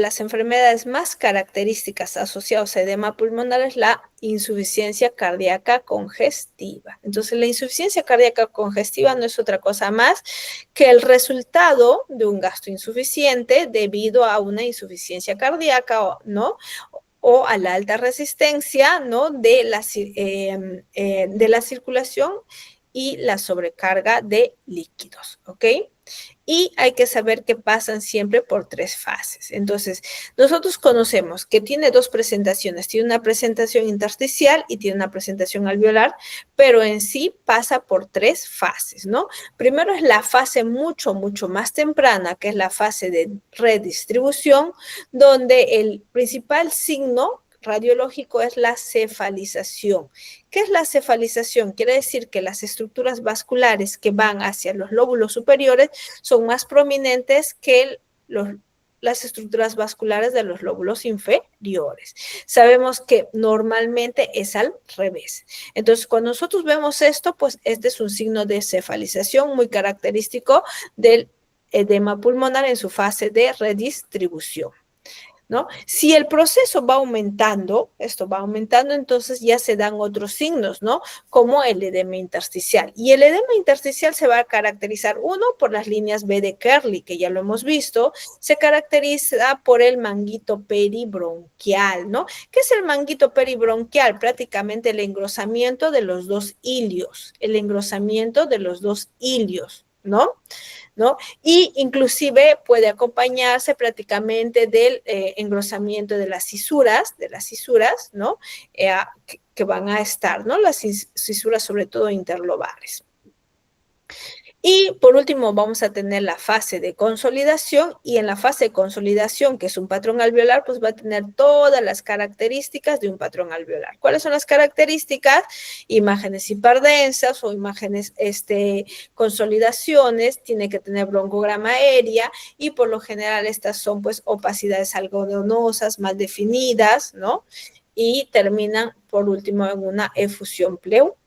las enfermedades más características asociadas a edema pulmonar es la insuficiencia cardíaca congestiva. Entonces, la insuficiencia cardíaca congestiva no es otra cosa más que el resultado de un gasto insuficiente debido a una insuficiencia cardíaca, ¿no? O a la alta resistencia, ¿no? de la circulación y la sobrecarga de líquidos, ¿ok? Y hay que saber que pasan siempre por tres fases. Entonces, nosotros conocemos que tiene dos presentaciones. Tiene una presentación intersticial y tiene una presentación alveolar, pero en sí pasa por tres fases, ¿no? Primero es la fase mucho más temprana, que es la fase de redistribución, donde el principal signo radiológico es la cefalización. ¿Qué es la cefalización? Quiere decir que las estructuras vasculares que van hacia los lóbulos superiores son más prominentes que las estructuras vasculares de los lóbulos inferiores. Sabemos que normalmente es al revés. Entonces, cuando nosotros vemos esto, pues este es un signo de cefalización muy característico del edema pulmonar en su fase de redistribución, ¿no? Si el proceso va aumentando, esto va aumentando, entonces ya se dan otros signos, ¿no? Como el edema intersticial. Y el edema intersticial se va a caracterizar, uno, por las líneas B de Kerley, que ya lo hemos visto, se caracteriza por el manguito peribronquial, ¿no? ¿Qué es el manguito peribronquial? Prácticamente el engrosamiento de los dos ilios, ¿no? Y inclusive puede acompañarse prácticamente del engrosamiento de las cisuras, ¿no? Que van a estar, ¿no? Las cisuras sobre todo interlobales. Y por último vamos a tener la fase de consolidación, y en la fase de consolidación, que es un patrón alveolar, pues va a tener todas las características de un patrón alveolar. ¿Cuáles son las características? Imágenes hiperdensas o imágenes consolidaciones, tiene que tener broncograma aérea, y por lo general estas son pues opacidades algodonosas, mal definidas, ¿no? Y terminan por último en una efusión pleural,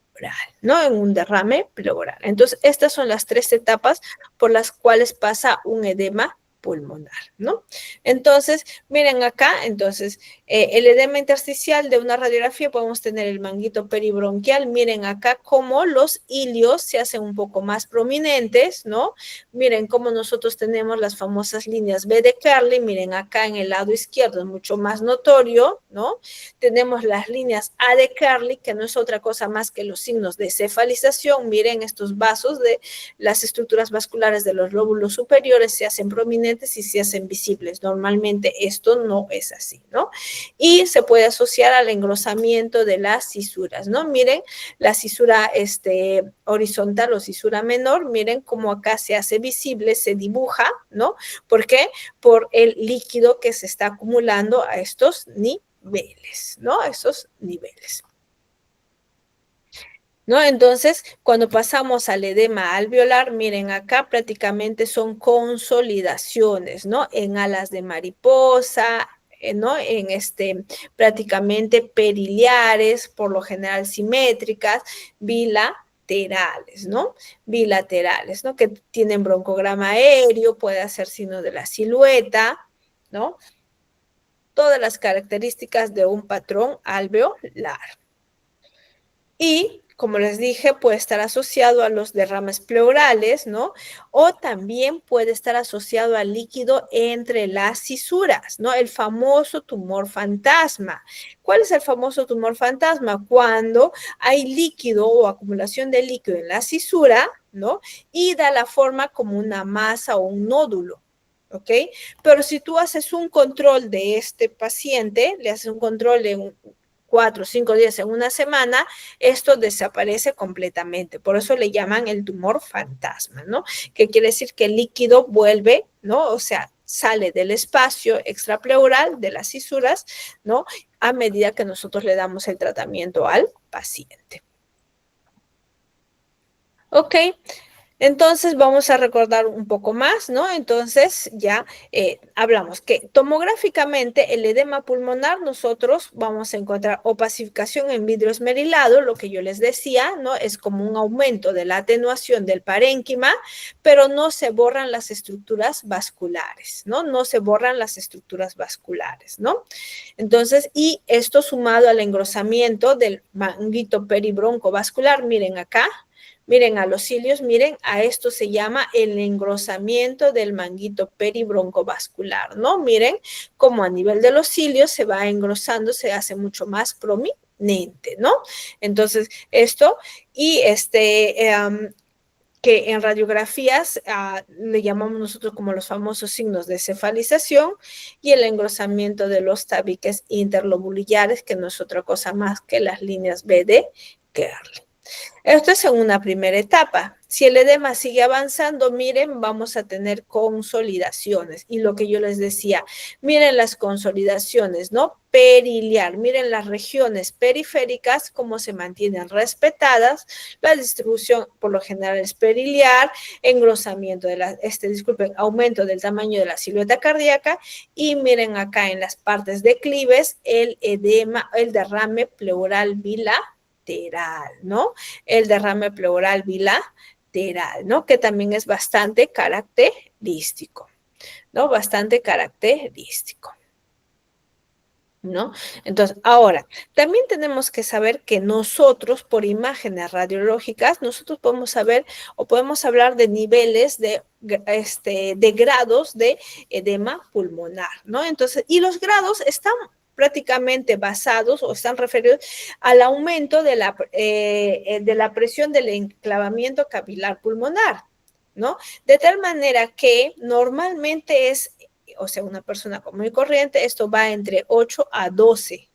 ¿no? En un derrame pleural. Entonces, estas son las 3 etapas por las cuales pasa un edema pulmonar, ¿no? Entonces, miren acá, entonces, el edema intersticial de una radiografía podemos tener el manguito peribronquial. Miren acá cómo los ilios se hacen un poco más prominentes, ¿no? Miren cómo nosotros tenemos las famosas líneas B de Kerley. Miren acá en el lado izquierdo es mucho más notorio, ¿no? Tenemos las líneas A de Kerley, que no es otra cosa más que los signos de cefalización. Miren estos vasos de las estructuras vasculares de los lóbulos superiores se hacen prominentes y se hacen visibles. Normalmente esto no es así, ¿no? Y se puede asociar al engrosamiento de las cisuras, ¿no? Miren la cisura horizontal o cisura menor, miren cómo acá se hace visible, se dibuja, ¿no? ¿Por qué? Por el líquido que se está acumulando a estos niveles, ¿no? A esos niveles, ¿no? Entonces, cuando pasamos al edema alveolar, miren acá prácticamente son consolidaciones, ¿no? En alas de mariposa, ¿no? En prácticamente periliares, por lo general simétricas, bilaterales, ¿no? Bilaterales, ¿no? Que tienen broncograma aéreo, puede ser signo de la silueta, ¿no? Todas las características de un patrón alveolar. Y como les dije, puede estar asociado a los derrames pleurales, ¿no? O también puede estar asociado al líquido entre las cisuras, ¿no? El famoso tumor fantasma. ¿Cuál es el famoso tumor fantasma? Cuando hay líquido o acumulación de líquido en la cisura, ¿no? Y da la forma como una masa o un nódulo. ¿Ok? Pero si tú haces un control de este paciente, le haces un control de 4 o 5 días en una semana, esto desaparece completamente. Por eso le llaman el tumor fantasma, ¿no? Que quiere decir que el líquido vuelve, ¿no? O sea, sale del espacio extrapleural de las cisuras, ¿no? A medida que nosotros le damos el tratamiento al paciente. ¿Ok? Entonces vamos a recordar un poco más, ¿no? Entonces ya hablamos que tomográficamente el edema pulmonar nosotros vamos a encontrar opacificación en vidrio esmerilado, lo que yo les decía, ¿no? Es como un aumento de la atenuación del parénquima, pero no se borran las estructuras vasculares, ¿no? No se borran las estructuras vasculares, ¿no? Entonces, y esto sumado al engrosamiento del manguito peribroncovascular, miren acá. Miren a los cilios, miren, a esto se llama el engrosamiento del manguito peribroncovascular, ¿no? Miren cómo a nivel de los cilios se va engrosando, se hace mucho más prominente, ¿no? Entonces, esto y que en radiografías le llamamos nosotros como los famosos signos de cefalización, y el engrosamiento de los tabiques interlobulares, que no es otra cosa más que las líneas B de Kerley. Esto es en una primera etapa. Si el edema sigue avanzando, miren, vamos a tener consolidaciones. Y lo que yo les decía, miren las consolidaciones, ¿no? Periliar, miren las regiones periféricas, cómo se mantienen respetadas. La distribución, por lo general, es periliar, engrosamiento aumento del tamaño de la silueta cardíaca. Y miren acá en las partes declives, el edema, el derrame pleural bilateral, ¿no? El derrame pleural bilateral, ¿no? Que también es bastante característico, ¿no? Bastante característico, ¿no? Entonces, ahora, también tenemos que saber que nosotros, por imágenes radiológicas, nosotros podemos saber o podemos hablar de niveles de grados de edema pulmonar, ¿no? Entonces, y los grados están prácticamente basados o están referidos al aumento de la presión del enclavamiento capilar pulmonar, ¿no? De tal manera que normalmente o sea, una persona común y corriente, esto va entre 8 a 12,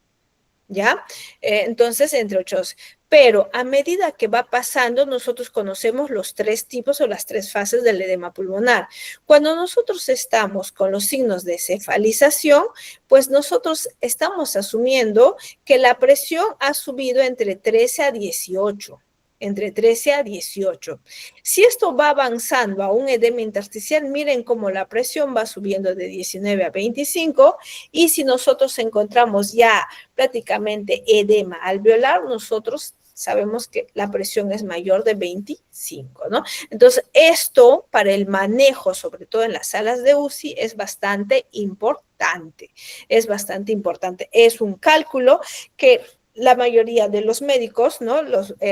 ¿ya? Entonces, entre 8 a 12. Pero a medida que va pasando, nosotros conocemos los 3 tipos o las 3 fases del edema pulmonar. Cuando nosotros estamos con los signos de cefalización, pues nosotros estamos asumiendo que la presión ha subido entre 13 a 18. Entre 13 a 18. Si esto va avanzando a un edema intersticial, miren cómo la presión va subiendo de 19 a 25, y si nosotros encontramos ya prácticamente edema alveolar, nosotros sabemos que la presión es mayor de 25, ¿no? Entonces, esto para el manejo, sobre todo en las salas de UCI, es bastante importante. Es bastante importante. Es un cálculo que la mayoría de los médicos, ¿no?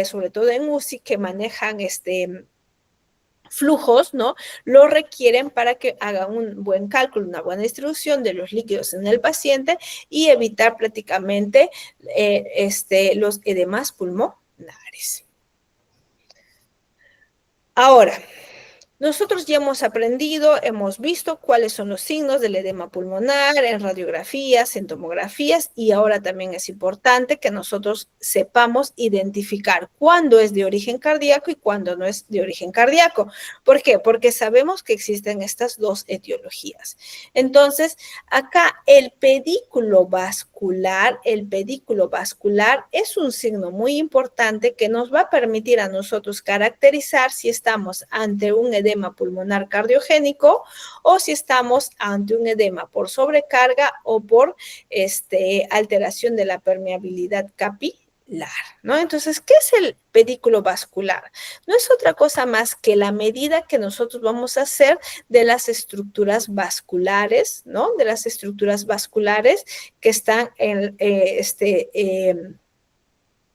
Sobre todo en UCI, que manejan flujos, ¿no? Lo requieren para que hagan un buen cálculo, una buena distribución de los líquidos en el paciente y evitar prácticamente los edemas pulmonares. Ahora, nosotros ya hemos aprendido, hemos visto cuáles son los signos del edema pulmonar en radiografías, en tomografías, y ahora también es importante que nosotros sepamos identificar cuándo es de origen cardíaco y cuándo no es de origen cardíaco. ¿Por qué? Porque sabemos que existen estas dos etiologías. Entonces, acá el pedículo vascular es un signo muy importante que nos va a permitir a nosotros caracterizar si estamos ante un edema pulmonar cardiogénico o si estamos ante un edema por sobrecarga o por alteración de la permeabilidad capilar, ¿no? Entonces, ¿qué es el pedículo vascular? No es otra cosa más que la medida que nosotros vamos a hacer de las estructuras vasculares, ¿no? De las estructuras vasculares que están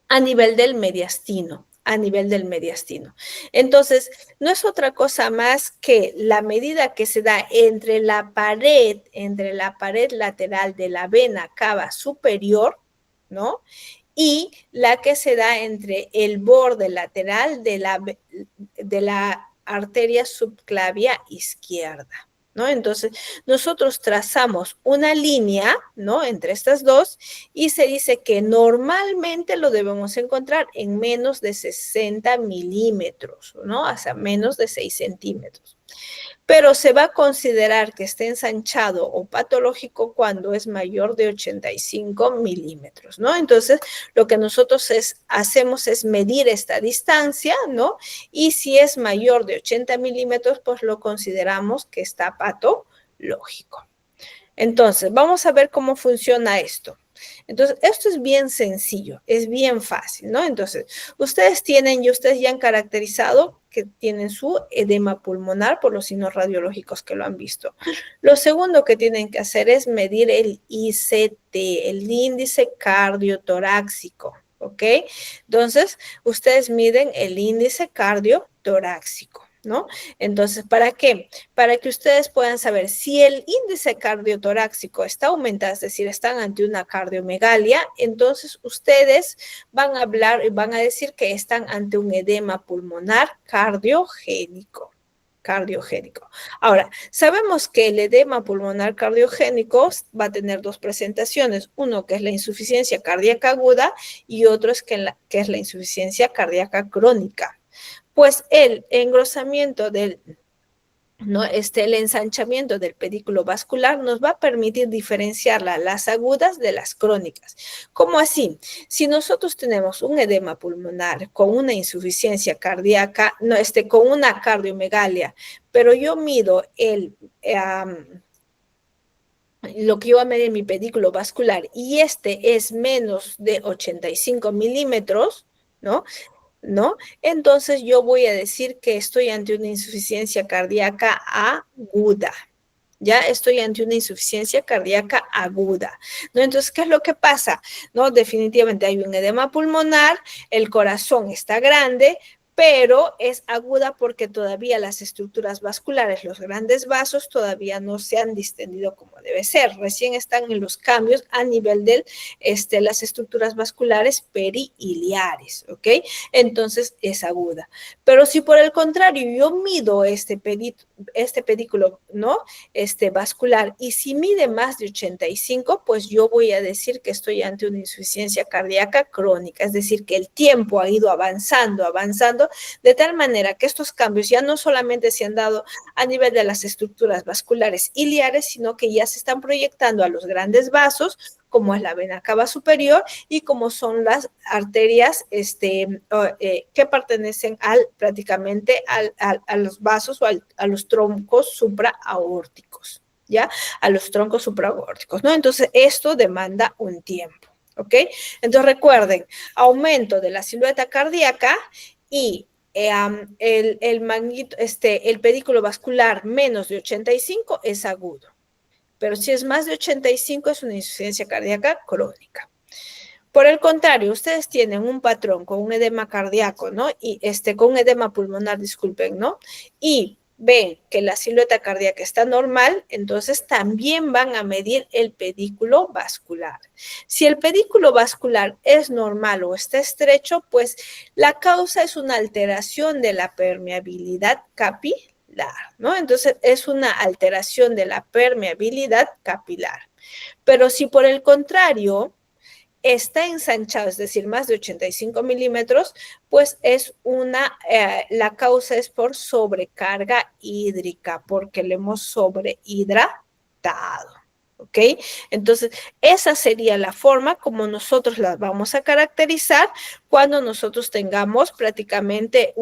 a nivel del mediastino. Entonces, no es otra cosa más que la medida que se da entre la pared lateral de la vena cava superior, ¿no? Y la que se da entre el borde lateral de la arteria subclavia izquierda, ¿no? Entonces, nosotros trazamos una línea, ¿no? Entre estas dos, y se dice que normalmente lo debemos encontrar en menos de 60 milímetros, ¿no? Hasta menos de 6 centímetros. Pero se va a considerar que esté ensanchado o patológico cuando es mayor de 85 milímetros, ¿no? Entonces, lo que nosotros hacemos es medir esta distancia, ¿no? Y si es mayor de 80 milímetros, pues lo consideramos que está patológico. Entonces, vamos a ver cómo funciona esto. Entonces, esto es bien sencillo, es bien fácil, ¿no? Entonces, ustedes ya han caracterizado que tienen su edema pulmonar por los signos radiológicos que lo han visto. Lo segundo que tienen que hacer es medir el ICT, el índice cardiotorácico, ¿ok? Entonces, ustedes miden el índice cardiotorácico, ¿no? Entonces, ¿para qué? Para que ustedes puedan saber si el índice cardiotorácico está aumentado, es decir, están ante una cardiomegalia, entonces ustedes van a decir que están ante un edema pulmonar cardiogénico. Ahora, sabemos que el edema pulmonar cardiogénico va a tener dos presentaciones, uno que es la insuficiencia cardíaca aguda y otro es que es la insuficiencia cardíaca crónica. pues el engrosamiento del, ¿no? El ensanchamiento del pedículo vascular nos va a permitir diferenciar las agudas de las crónicas. ¿Cómo así? Si nosotros tenemos un edema pulmonar con una insuficiencia cardíaca, no, con una cardiomegalia, pero yo mido lo que yo voy a medir en mi pedículo vascular y es menos de 85 milímetros, ¿no? Entonces yo voy a decir que estoy ante una insuficiencia cardíaca aguda. Ya estoy ante una insuficiencia cardíaca aguda, ¿no? Entonces, ¿qué es lo que pasa? ¿No? Definitivamente hay un edema pulmonar, el corazón está grande, pero es aguda porque todavía las estructuras vasculares, los grandes vasos, todavía no se han distendido como debe ser. Recién están en los cambios a nivel de las estructuras vasculares perihiliares, ¿ok? Entonces es aguda. Pero si por el contrario yo mido este pedículo, ¿no? Vascular, y si mide más de 85, pues yo voy a decir que estoy ante una insuficiencia cardíaca crónica, es decir, que el tiempo ha ido avanzando, de tal manera que estos cambios ya no solamente se han dado a nivel de las estructuras vasculares iliares, sino que ya se están proyectando a los grandes vasos, como es la vena cava superior y como son las arterias que pertenecen prácticamente a los vasos o a los troncos supraaórticos, ¿ya? A los troncos supraaórticos, ¿no? Entonces, esto demanda un tiempo, ¿ok? Entonces, recuerden, aumento de la silueta cardíaca y el pedículo vascular menos de 85 es agudo. Pero si es más de 85 es una insuficiencia cardíaca crónica. Por el contrario, ustedes tienen un patrón con un edema cardíaco, ¿no? Y con un edema pulmonar, disculpen, ¿no? Y ven que la silueta cardíaca está normal, entonces también van a medir el pedículo vascular. Si el pedículo vascular es normal o está estrecho, pues la causa es una alteración de la permeabilidad capilar, ¿no? Entonces, es una alteración de la permeabilidad capilar. Pero si por el contrario está ensanchado, es decir, más de 85 milímetros, pues la causa es por sobrecarga hídrica, porque le hemos sobrehidratado. ¿Ok? Entonces, esa sería la forma como nosotros la vamos a caracterizar cuando nosotros tengamos prácticamente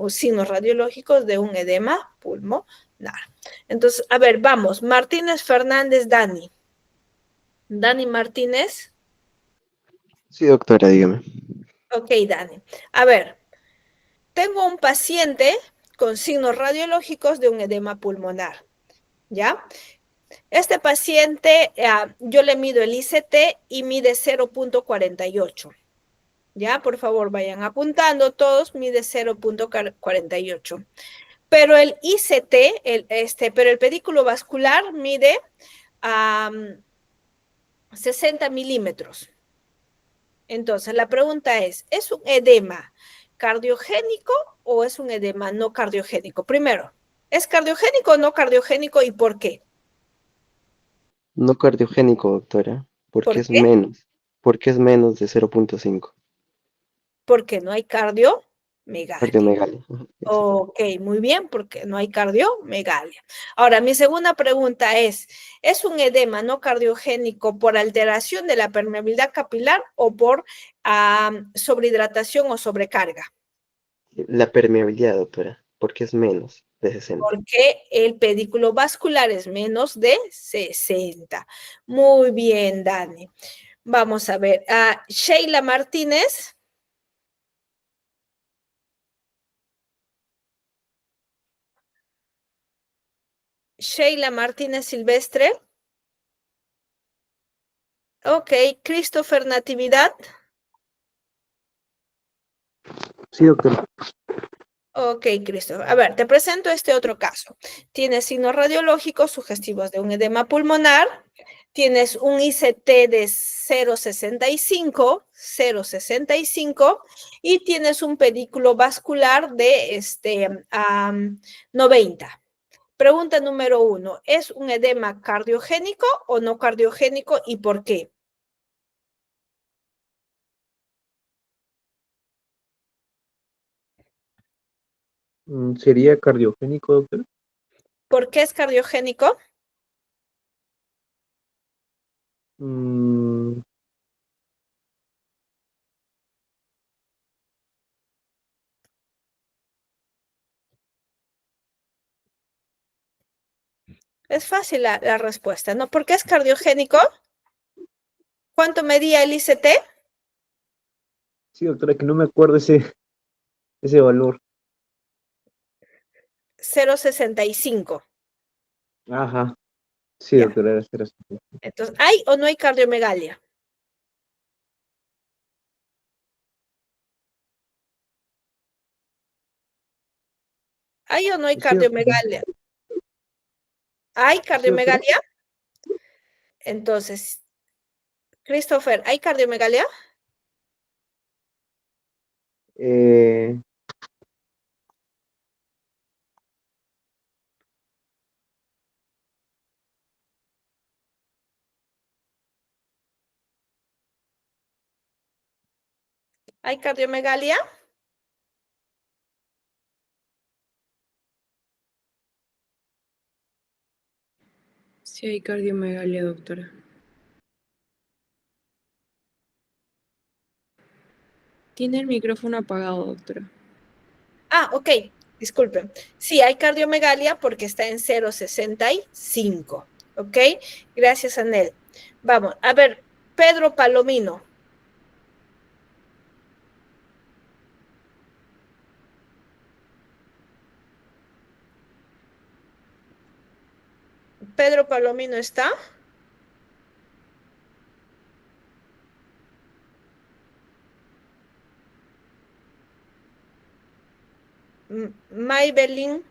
signos radiológicos de un edema pulmonar. Entonces, a ver, vamos. Martínez Fernández, Dani. Dani Martínez. Sí, doctora, dígame. Ok, Dani. A ver, tengo un paciente con signos radiológicos de un edema pulmonar, ¿ya? Este paciente, yo le mido el ICT y mide 0.48. Ya, por favor, vayan apuntando todos, mide 0.48. Pero el ICT, pero el pedículo vascular mide 60 milímetros. Entonces, la pregunta ¿es un edema cardiogénico o es un edema no cardiogénico? Primero, ¿es cardiogénico o no cardiogénico y por qué? No cardiogénico, doctora, porque ¿Por es qué? menos, porque es menos de 0.5. Porque no hay cardiomegalia. Cardiomegalia. Ok, muy bien, porque no hay cardiomegalia. Ahora, mi segunda pregunta ¿es un edema no cardiogénico por alteración de la permeabilidad capilar o por sobrehidratación o sobrecarga? La permeabilidad, doctora, porque es menos de 60. Porque el pedículo vascular es menos de 60. Muy bien, Dani. Vamos a ver. Sheila Martínez. Sheila Martínez Silvestre. Ok. Christopher Natividad. Sí, doctora. Ok, Christopher. A ver, te presento este otro caso. Tienes signos radiológicos sugestivos de un edema pulmonar. Tienes un ICT de 0.65 y tienes un pedículo vascular de 90. Pregunta número 1. ¿Es un edema cardiogénico o no cardiogénico y por qué? ¿Sería cardiogénico, doctora? ¿Por qué es cardiogénico? Mm, Es fácil la respuesta, ¿no? ¿Por qué es cardiogénico? ¿Cuánto medía el ICT? sí, doctora, que no me acuerdo ese valor. 0,65. Ajá. Sí, Ya. doctora, era 0,5. Entonces, ¿hay o no hay cardiomegalia? ¿Hay o no hay Sí, doctora. cardiomegalia? ¿Hay Sí, doctora. cardiomegalia? Entonces, Christopher, ¿hay cardiomegalia? Eh, ¿Hay cardiomegalia? Sí hay cardiomegalia, doctora. Tiene el micrófono apagado, doctora. Ah, ok, disculpen. Sí, hay cardiomegalia porque está en 0,65. ¿Ok? Gracias, Anel. Vamos, a ver, Pedro Palomino. Pedro Palomino está. Maybelline.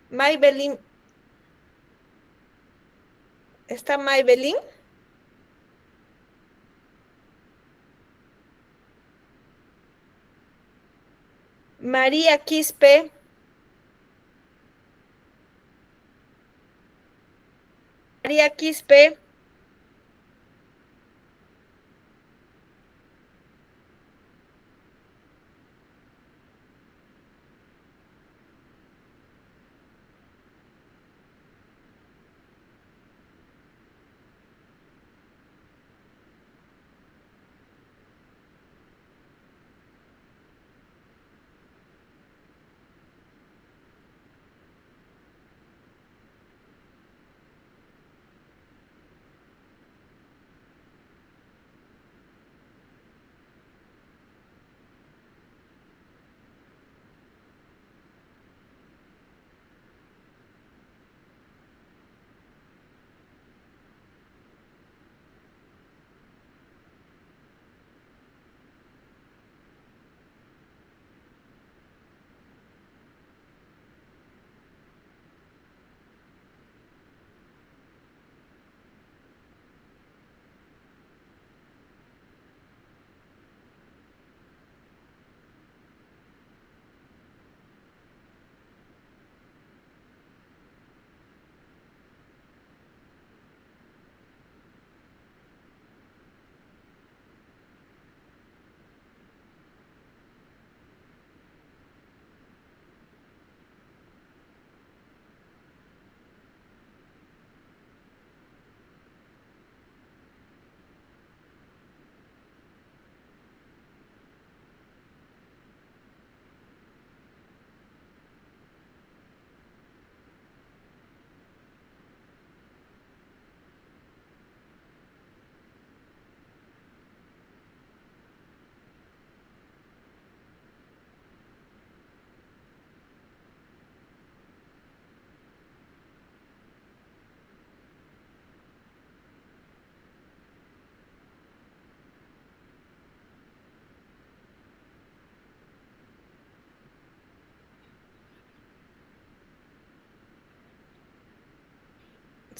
Maybelline. ¿Está Maybelline? María Quispe. María Quispe.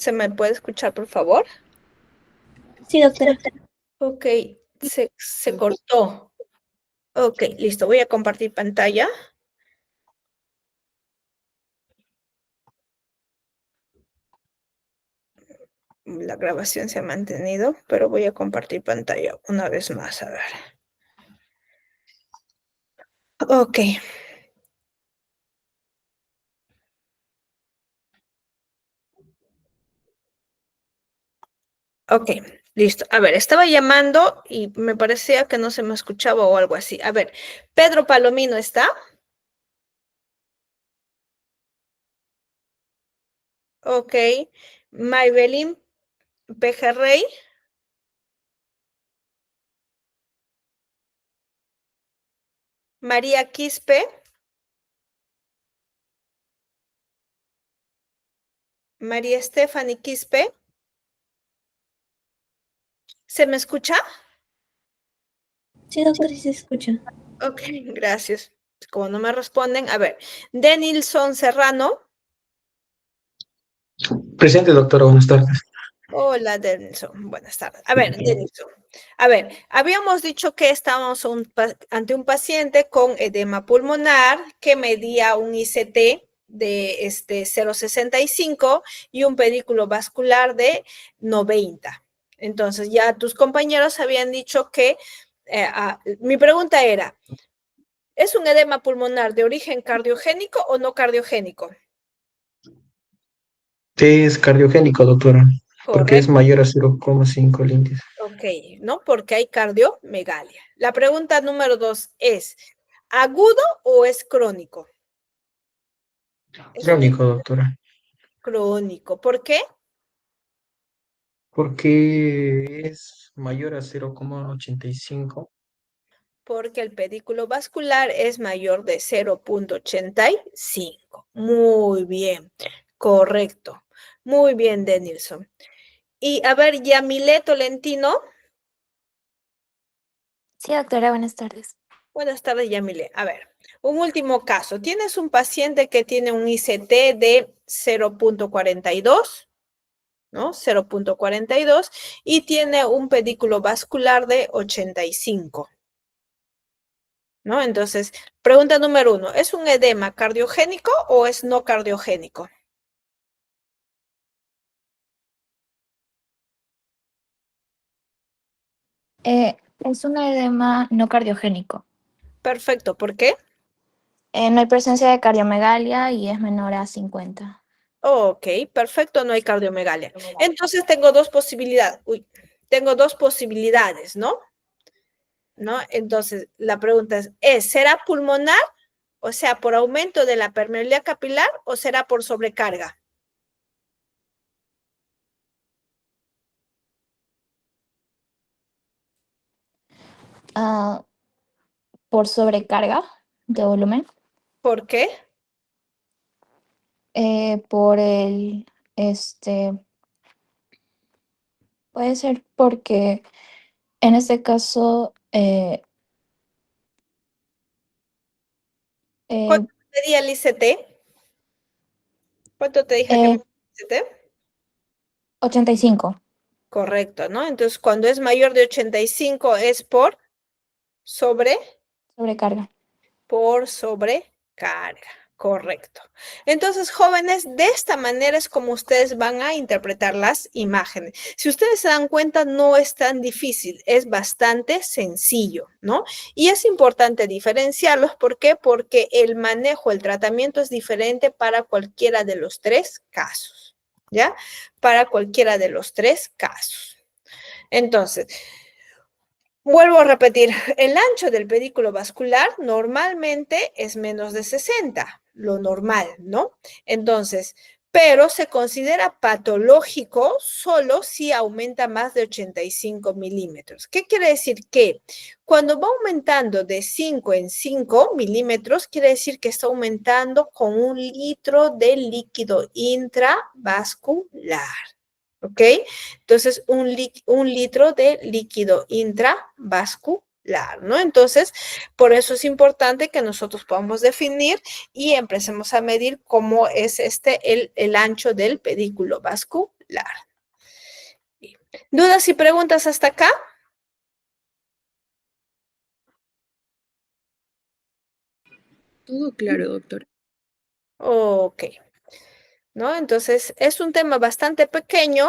¿Se me puede escuchar, por favor? Sí, doctora. Ok, se cortó. Ok, listo. Voy a compartir pantalla. La grabación se ha mantenido, pero voy a compartir pantalla una vez más. A ver. Ok. Ok, listo. A ver, estaba llamando y me parecía que no se me escuchaba o algo así. A ver, Pedro Palomino, ¿está? Ok. Maybelline Pejerrey. María Quispe. María Stephanie Quispe. ¿Se me escucha? Sí, doctor, sí se escucha. Ok, gracias. Como no me responden, a ver. Denilson Serrano. Presente, doctora, buenas tardes. Hola, Denilson. Buenas tardes. A ver, Denilson. A ver, habíamos dicho que estábamos ante un paciente con edema pulmonar que medía un ICT de 0,65 y un pedículo vascular de 90. Entonces, ya tus compañeros habían dicho que, mi pregunta era, ¿es un edema pulmonar de origen cardiogénico o no cardiogénico? Es cardiogénico, doctora, porque es Correcto. mayor a 0,5 el índice. Ok, ¿no? Porque hay cardiomegalia. La pregunta número 2 es, ¿agudo o es crónico? Es un Crónico, doctora, crónico. ¿Por qué? porque es mayor a 0,85. Porque el pedículo vascular es mayor de 0,85. Muy bien, correcto. Muy bien, Denilson. Y a ver, Yamile Tolentino. Sí, doctora, buenas tardes. Buenas tardes, Yamile. A ver, un último caso. Tienes un paciente que tiene un ICT de 0,42, ¿no? 0,42 y tiene un pedículo vascular de 85, ¿no? Entonces, pregunta número 1, ¿es un edema cardiogénico o es no cardiogénico? Es un edema no cardiogénico. Perfecto, ¿por qué? No hay presencia de cardiomegalia y es menor a 50. Ok, perfecto, no hay cardiomegalia. Entonces tengo dos posibilidades. Tengo dos posibilidades, ¿no? ¿No? Entonces, la pregunta ¿será pulmonar? O sea, por aumento de la permeabilidad capilar o será por sobrecarga? Por sobrecarga de volumen. ¿Por qué? Por el, puede ser porque en este caso, ¿Cuánto medía el ICT? ¿Cuánto te dije que medía el ICT? 85. Correcto, ¿no? Entonces, cuando es mayor de 85 es por Sobrecarga. sobrecarga. Correcto. Entonces, jóvenes, de esta manera es como ustedes van a interpretar las imágenes. Si ustedes se dan cuenta, no es tan difícil, es bastante sencillo, ¿no? Y es importante diferenciarlos. ¿Por qué? Porque el manejo, el tratamiento es diferente para cualquiera de los tres casos, ¿ya? Para cualquiera de los tres casos. Entonces, vuelvo a repetir, el ancho del pedículo vascular normalmente es menos de 60, lo normal, ¿no? Entonces, pero se considera patológico solo si aumenta más de 85 milímetros. ¿Qué quiere decir? Que cuando va aumentando de 5 en 5 milímetros, quiere decir que está aumentando con 1 litro de líquido intravascular. ¿Ok? Entonces, un litro de líquido intravascular, ¿no? Entonces, por eso es importante que nosotros podamos definir y empecemos a medir cómo es el ancho del pedículo vascular. ¿Dudas y preguntas hasta acá? Todo claro, doctor. Ok. ¿No? Entonces, es un tema bastante pequeño,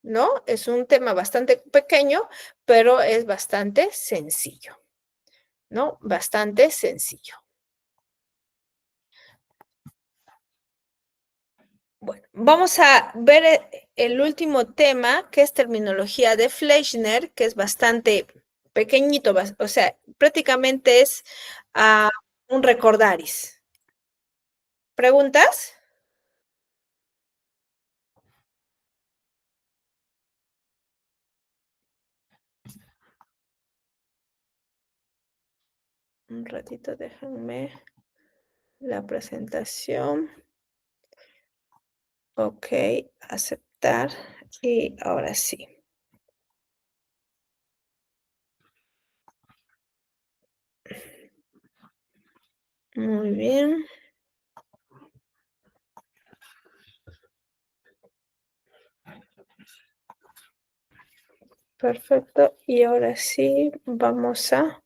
¿no? Es un tema bastante pequeño, pero es bastante sencillo, ¿no? Bastante sencillo. Bueno, vamos a ver el último tema, que es terminología de Fleischner, que es bastante pequeñito, o sea, prácticamente es un recordaris. ¿Preguntas? Un ratito, déjenme la presentación. Ok, aceptar. Y ahora sí. Muy bien. Perfecto. Y ahora sí, vamos a...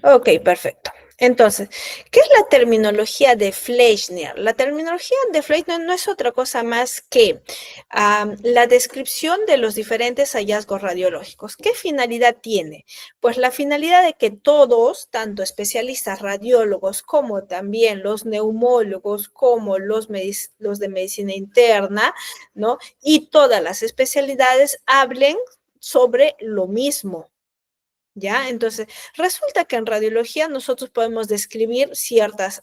Ok, perfecto. Entonces, ¿qué es la terminología de Fleischner? La terminología de Fleischner no es otra cosa más que la descripción de los diferentes hallazgos radiológicos. ¿Qué finalidad tiene? Pues la finalidad de que todos, tanto especialistas radiólogos como también los neumólogos, como los de medicina interna, ¿no? Y todas las especialidades hablen sobre lo mismo. ¿Ya? Entonces, resulta que en radiología nosotros podemos describir ciertos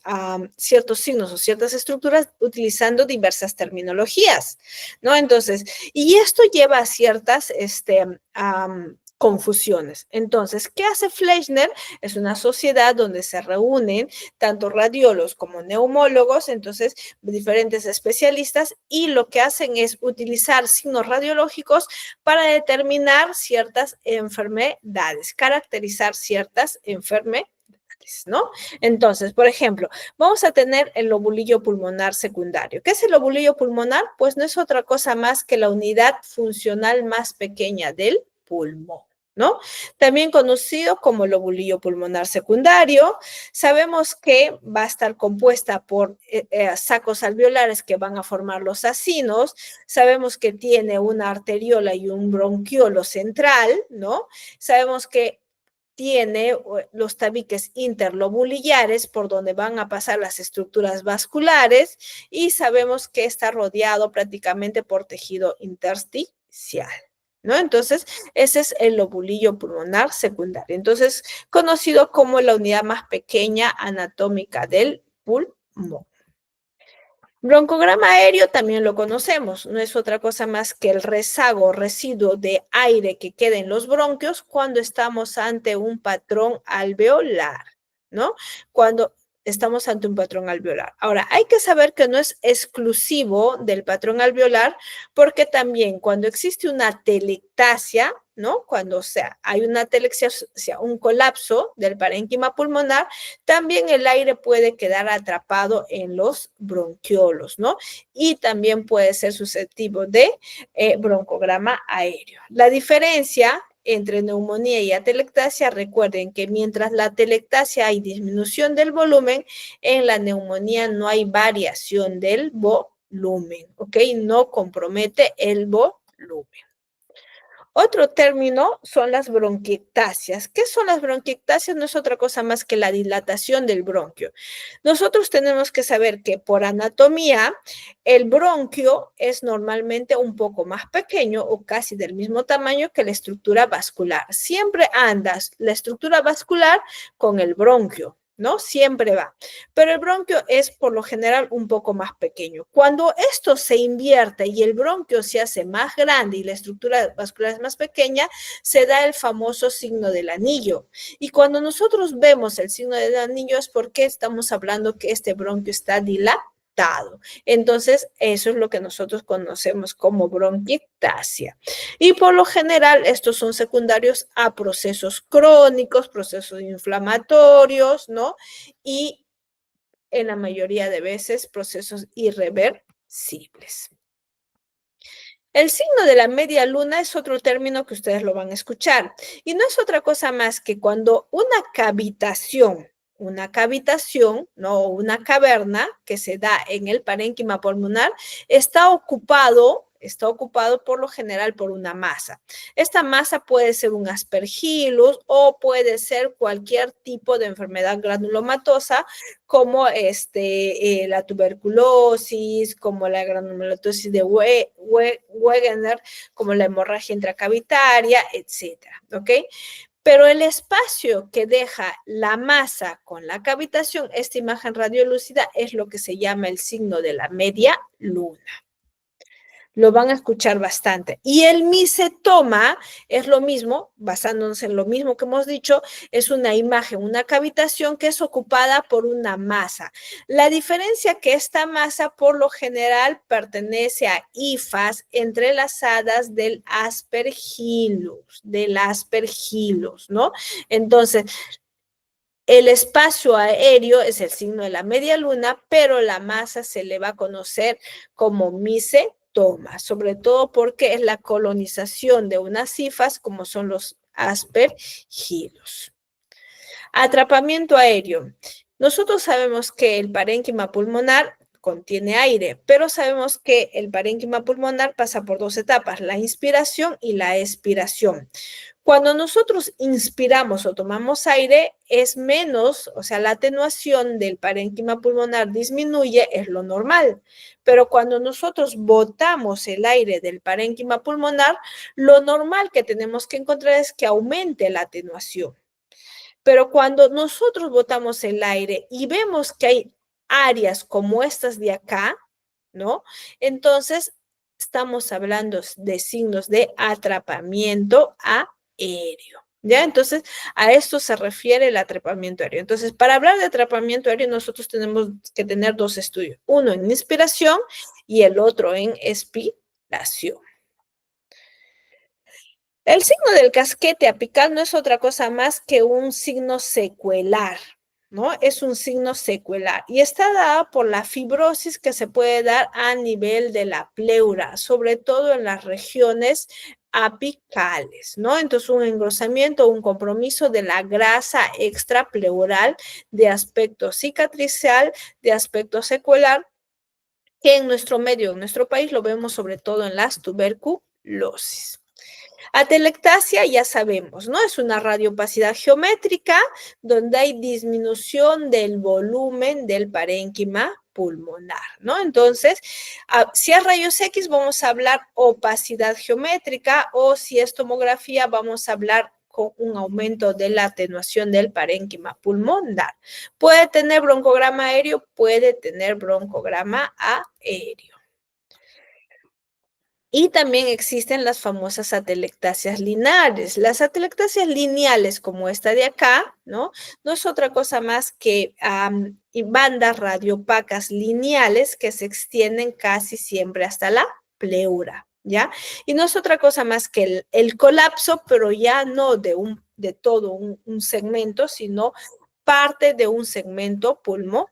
signos o ciertas estructuras utilizando diversas terminologías, ¿no? Entonces, y esto lleva a ciertas confusiones. Entonces, ¿qué hace Fleischner? Es una sociedad donde se reúnen tanto radiólogos como neumólogos, entonces diferentes especialistas, y lo que hacen es utilizar signos radiológicos para determinar ciertas enfermedades, caracterizar ciertas enfermedades, ¿no? Entonces, por ejemplo, vamos a tener el lobulillo pulmonar secundario. ¿Qué es el lobulillo pulmonar? Pues no es otra cosa más que la unidad funcional más pequeña del pulmón, ¿no? También conocido como lobulillo pulmonar secundario. Sabemos que va a estar compuesta por sacos alveolares que van a formar los acinos. Sabemos que tiene una arteriola y un bronquiolo central, ¿no? Sabemos que tiene los tabiques interlobulillares por donde van a pasar las estructuras vasculares, y sabemos que está rodeado prácticamente por tejido intersticial, ¿no? Entonces, ese es el lobulillo pulmonar secundario. Entonces, conocido como la unidad más pequeña anatómica del pulmón. Broncograma aéreo también lo conocemos, no es otra cosa más que el rezago, residuo de aire que queda en los bronquios cuando estamos ante un patrón alveolar, ¿no? Cuando estamos ante un patrón alveolar. Ahora, hay que saber que no es exclusivo del patrón alveolar, porque también cuando existe una telectasia, ¿no? Cuando hay una telexia, o sea, un colapso del parénquima pulmonar, también el aire puede quedar atrapado en los bronquiolos, ¿no? Y también puede ser susceptible de broncograma aéreo. La diferencia entre neumonía y atelectasia, recuerden que mientras la atelectasia hay disminución del volumen, en la neumonía no hay variación del volumen, ¿ok? No compromete el volumen. Otro término son las bronquiectasias. ¿Qué son las bronquiectasias? No es otra cosa más que la dilatación del bronquio. Nosotros tenemos que saber que por anatomía, el bronquio es normalmente un poco más pequeño o casi del mismo tamaño que la estructura vascular. Siempre andas la estructura vascular con el bronquio, ¿no? Siempre va. Pero el bronquio es por lo general un poco más pequeño. Cuando esto se invierte y el bronquio se hace más grande y la estructura vascular es más pequeña, se da el famoso signo del anillo. Y cuando nosotros vemos el signo del anillo es porque estamos hablando que este bronquio está dilatado. Entonces, eso es lo que nosotros conocemos como bronquiectasia. Y por lo general, estos son secundarios a procesos crónicos, procesos inflamatorios, ¿no? Y en la mayoría de veces, procesos irreversibles. El signo de la media luna es otro término que ustedes lo van a escuchar. Y no es otra cosa más que cuando una cavitación, ¿no? Una caverna que se da en el parénquima pulmonar está ocupado está ocupado por lo general por una masa. Esta masa puede ser un aspergillus o puede ser cualquier tipo de enfermedad granulomatosa como la tuberculosis, como la granulomatosis de Wegener, como la hemorragia intracavitaria, etcétera, ¿ok? Pero el espacio que deja la masa con la cavitación, esta imagen radiolúcida, es lo que se llama el signo de la media luna. Lo van a escuchar bastante. Y el micetoma es lo mismo, basándonos en lo mismo que hemos dicho, es una imagen, una cavitación que es ocupada por una masa. La diferencia que esta masa por lo general pertenece a hifas entrelazadas del aspergillus, ¿no? Entonces, el espacio aéreo es el signo de la media luna, pero la masa se le va a conocer como micetoma, sobre todo porque es la colonización de unas hifas como son los aspergillus. Atrapamiento aéreo. Nosotros sabemos que el parénquima pulmonar contiene aire, pero sabemos que el parénquima pulmonar pasa por dos etapas, la inspiración y la expiración. Cuando nosotros inspiramos o tomamos aire, es menos, o sea, la atenuación del parénquima pulmonar disminuye, es lo normal. Pero cuando nosotros botamos el aire del parénquima pulmonar, lo normal que tenemos que encontrar es que aumente la atenuación. Pero cuando nosotros botamos el aire y vemos que hay áreas como estas de acá, ¿no? Entonces, estamos hablando de signos de atrapamiento aéreo, ¿ya? Entonces, a esto se refiere el atrapamiento aéreo. Entonces, para hablar de atrapamiento aéreo, nosotros tenemos que tener dos estudios, uno en inspiración y el otro en expiración. El signo del casquete apical no es otra cosa más que un signo secuelar, ¿no? Es un signo secuelar y está dada por la fibrosis que se puede dar a nivel de la pleura, sobre todo en las regiones apicales, ¿no? Entonces, un engrosamiento, un compromiso de la grasa extrapleural de aspecto cicatricial, de aspecto secuelar, que en nuestro medio, en nuestro país, lo vemos sobre todo en las tuberculosis. Atelectasia, ya sabemos, ¿no? Es una radiopacidad geométrica donde hay disminución del volumen del parénquima pulmonar, ¿no? Entonces, si es rayos X, vamos a hablar opacidad geométrica, o si es tomografía, vamos a hablar con un aumento de la atenuación del parénquima pulmonar. Puede tener broncograma aéreo, puede tener broncograma aéreo. Y también existen las famosas atelectasias lineares. Las atelectasias lineales, como esta de acá, ¿no? No es otra cosa más que bandas radiopacas lineales que se extienden casi siempre hasta la pleura, ¿ya? Y no es otra cosa más que el colapso, pero ya no de todo un segmento, sino parte de un segmento pulmonar,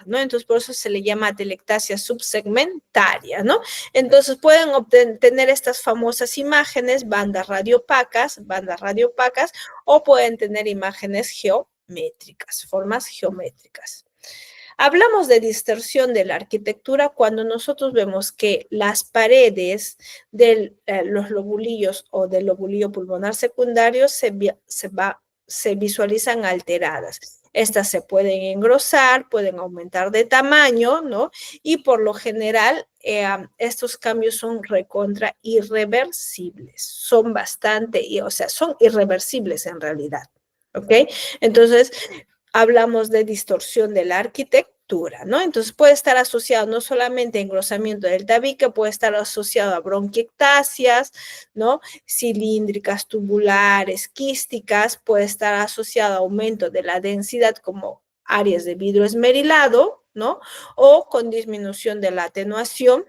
¿no? Entonces, por eso se le llama atelectasia subsegmentaria, ¿no? Entonces, pueden obtener estas famosas imágenes, bandas radiopacas, o pueden tener imágenes geométricas, formas geométricas. Hablamos de distorsión de la arquitectura cuando nosotros vemos que las paredes de los lobulillos o del lobulillo pulmonar secundario se visualizan alteradas. Estas se pueden engrosar, pueden aumentar de tamaño, ¿no? Y por lo general, estos cambios son recontra irreversibles. Son son irreversibles en realidad, ¿ok? Entonces, hablamos de distorsión de la arquitectura, ¿no? Entonces, puede estar asociado no solamente a engrosamiento del tabique, puede estar asociado a bronquiectasias, ¿no? Cilíndricas, tubulares, quísticas, puede estar asociado a aumento de la densidad como áreas de vidrio esmerilado, ¿no? O con disminución de la atenuación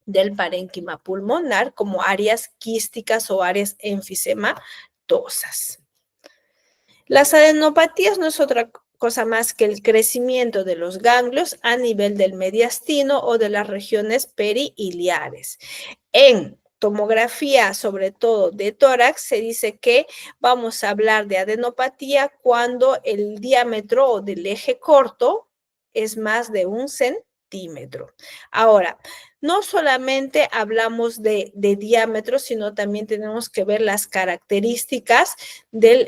del parénquima pulmonar como áreas quísticas o áreas enfisematosas. Las adenopatías no es otra cosa más que el crecimiento de los ganglios a nivel del mediastino o de las regiones periiliares. En tomografía, sobre todo de tórax, se dice que vamos a hablar de adenopatía cuando el diámetro del eje corto es más de 1 centímetro. centímetro. Ahora, no solamente hablamos de diámetro, sino también tenemos que ver las características del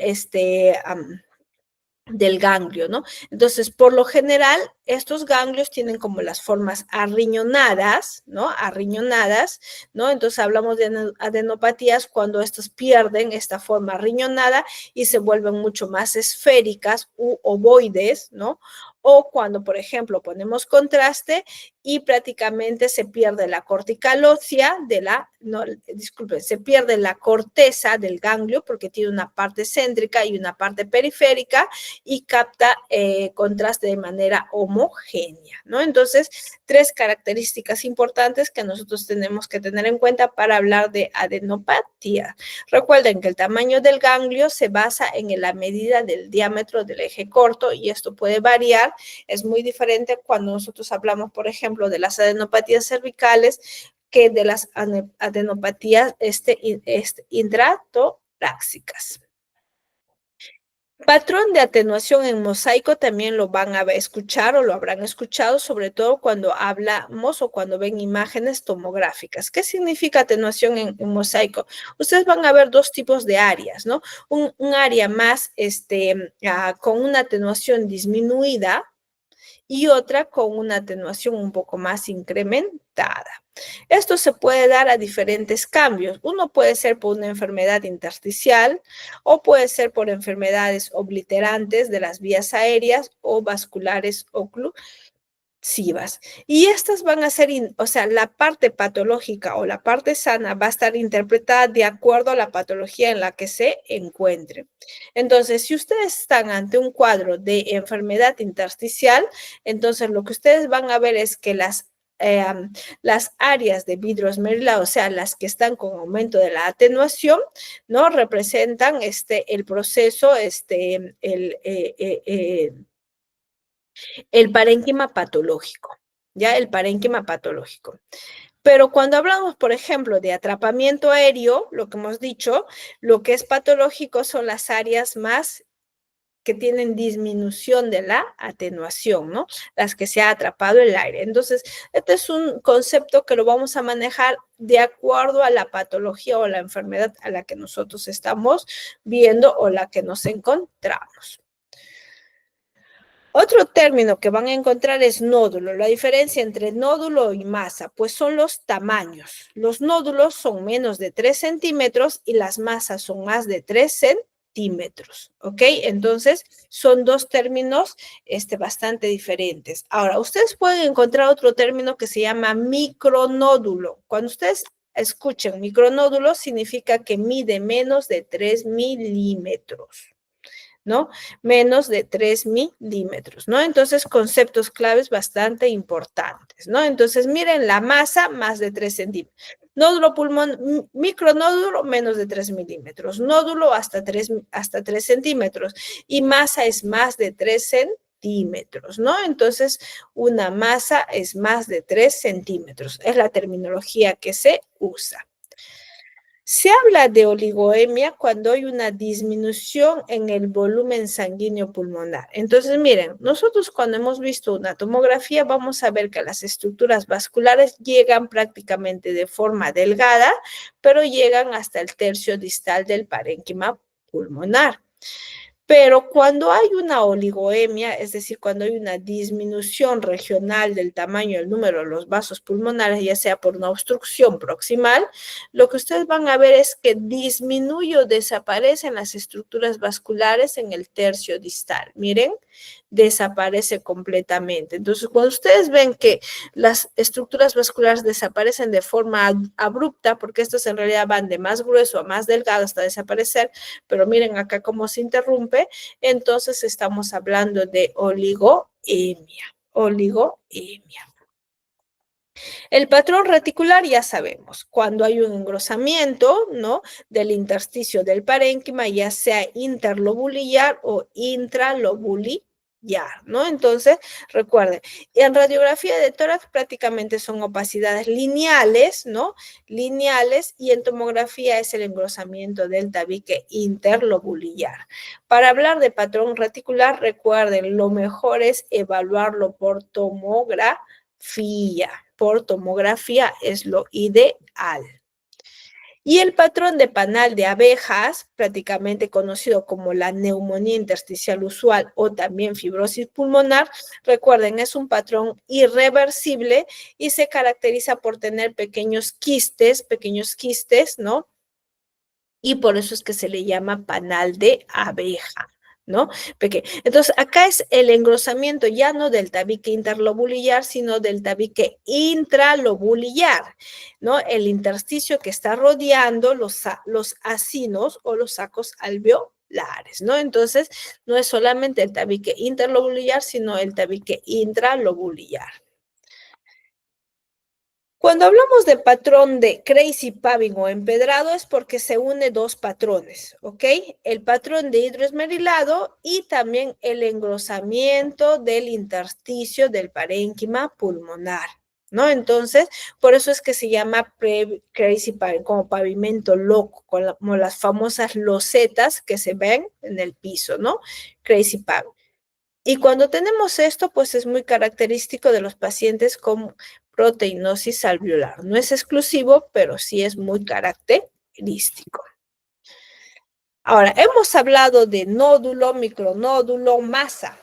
ganglio, ¿no? Entonces, por lo general, estos ganglios tienen como las formas arriñonadas, ¿no? Arriñonadas, ¿no? Entonces, hablamos de adenopatías cuando estas pierden esta forma arriñonada y se vuelven mucho más esféricas u ovoides, ¿no? O cuando, por ejemplo, ponemos contraste y prácticamente se pierde la cortical ósea se pierde la corteza del ganglio porque tiene una parte céntrica y una parte periférica y capta contraste de manera homogénea, ¿no? Entonces, 3 características importantes que nosotros tenemos que tener en cuenta para hablar de adenopatía. Recuerden que el tamaño del ganglio se basa en la medida del diámetro del eje corto y esto puede variar. Es muy diferente cuando nosotros hablamos, por ejemplo, de las adenopatías cervicales que de las adenopatías intratorácicas. Patrón de atenuación en mosaico también lo van a escuchar o lo habrán escuchado, sobre todo cuando hablamos o cuando ven imágenes tomográficas. ¿Qué significa atenuación en mosaico? Ustedes van a ver 2 tipos de áreas, ¿no? Un área más con una atenuación disminuida y otra con una atenuación un poco más incrementada. Esto se puede dar a diferentes cambios. Uno puede ser por una enfermedad intersticial o puede ser por enfermedades obliterantes de las vías aéreas o vasculares oclusivas. Y estas van a ser, la parte patológica o la parte sana va a estar interpretada de acuerdo a la patología en la que se encuentre. Entonces, si ustedes están ante un cuadro de enfermedad intersticial, entonces lo que ustedes van a ver es que las áreas de vidrio esmerilado, o sea, las que están con aumento de la atenuación, ¿no? Representan el proceso, el parénquima patológico, ¿ya? El parénquima patológico. Pero cuando hablamos, por ejemplo, de atrapamiento aéreo, lo que hemos dicho, lo que es patológico son las áreas más que tienen disminución de la atenuación, ¿no? Las que se ha atrapado el aire. Entonces, este es un concepto que lo vamos a manejar de acuerdo a la patología o la enfermedad a la que nosotros estamos viendo o la que nos encontramos. Otro término que van a encontrar es nódulo. La diferencia entre nódulo y masa, pues son los tamaños. Los nódulos son menos de 3 centímetros y las masas son más de 3 centímetros, ¿ok? Entonces, son 2 términos bastante diferentes. Ahora, ustedes pueden encontrar otro término que se llama micronódulo. Cuando ustedes escuchen micronódulo, significa que mide menos de 3 milímetros. ¿No? Menos de 3 milímetros, ¿no? Entonces, conceptos claves bastante importantes, ¿no? Entonces, miren, la masa, más de 3 centímetros. Nódulo pulmón, micronódulo, menos de 3 milímetros. Nódulo, hasta 3 centímetros. Y masa es más de 3 centímetros, ¿no? Entonces, una masa es más de 3 centímetros. Es la terminología que se usa. Se habla de oligoemia cuando hay una disminución en el volumen sanguíneo pulmonar. Entonces, miren, nosotros cuando hemos visto una tomografía vamos a ver que las estructuras vasculares llegan prácticamente de forma delgada, pero llegan hasta el tercio distal del parénquima pulmonar. Pero cuando hay una oligoemia, es decir, cuando hay una disminución regional del tamaño y el número de los vasos pulmonares, ya sea por una obstrucción proximal, lo que ustedes van a ver es que disminuye o desaparecen las estructuras vasculares en el tercio distal. Miren, desaparece completamente. Entonces, cuando ustedes ven que las estructuras vasculares desaparecen de forma abrupta, porque estos en realidad van de más grueso a más delgado hasta desaparecer, pero miren acá cómo se interrumpe, entonces estamos hablando de oligoemia. Oligoemia. El patrón reticular ya sabemos, cuando hay un engrosamiento, ¿no?, del intersticio del parénquima, ya sea interlobulillar o intralobulillar, ¿no? Entonces, recuerden, en radiografía de tórax prácticamente son opacidades lineales, ¿no? Lineales, y en tomografía es el engrosamiento del tabique interlobulillar. Para hablar de patrón reticular, recuerden, lo mejor es evaluarlo por tomografía. Por tomografía es lo ideal. Y el patrón de panal de abejas, prácticamente conocido como la neumonía intersticial usual o también fibrosis pulmonar, recuerden, es un patrón irreversible y se caracteriza por tener pequeños quistes, ¿no? Y por eso es que se le llama panal de abeja, ¿no? Entonces, acá es el engrosamiento ya no del tabique interlobulillar, sino del tabique intralobulillar, ¿no? El intersticio que está rodeando los acinos o los sacos alveolares, ¿no? Entonces, no es solamente el tabique interlobulillar, sino el tabique intralobulillar. Cuando hablamos de patrón de crazy paving o empedrado es porque se une dos patrones, ¿ok? El patrón de hidroesmerilado y también el engrosamiento del intersticio del parénquima pulmonar, ¿no? Entonces, por eso es que se llama crazy paving, como pavimento loco, como las famosas losetas que se ven en el piso, ¿no? Crazy paving. Y cuando tenemos esto, pues es muy característico de los pacientes con proteinosis alveolar. No es exclusivo, pero sí es muy característico. Ahora, hemos hablado de nódulo, micronódulo, masa.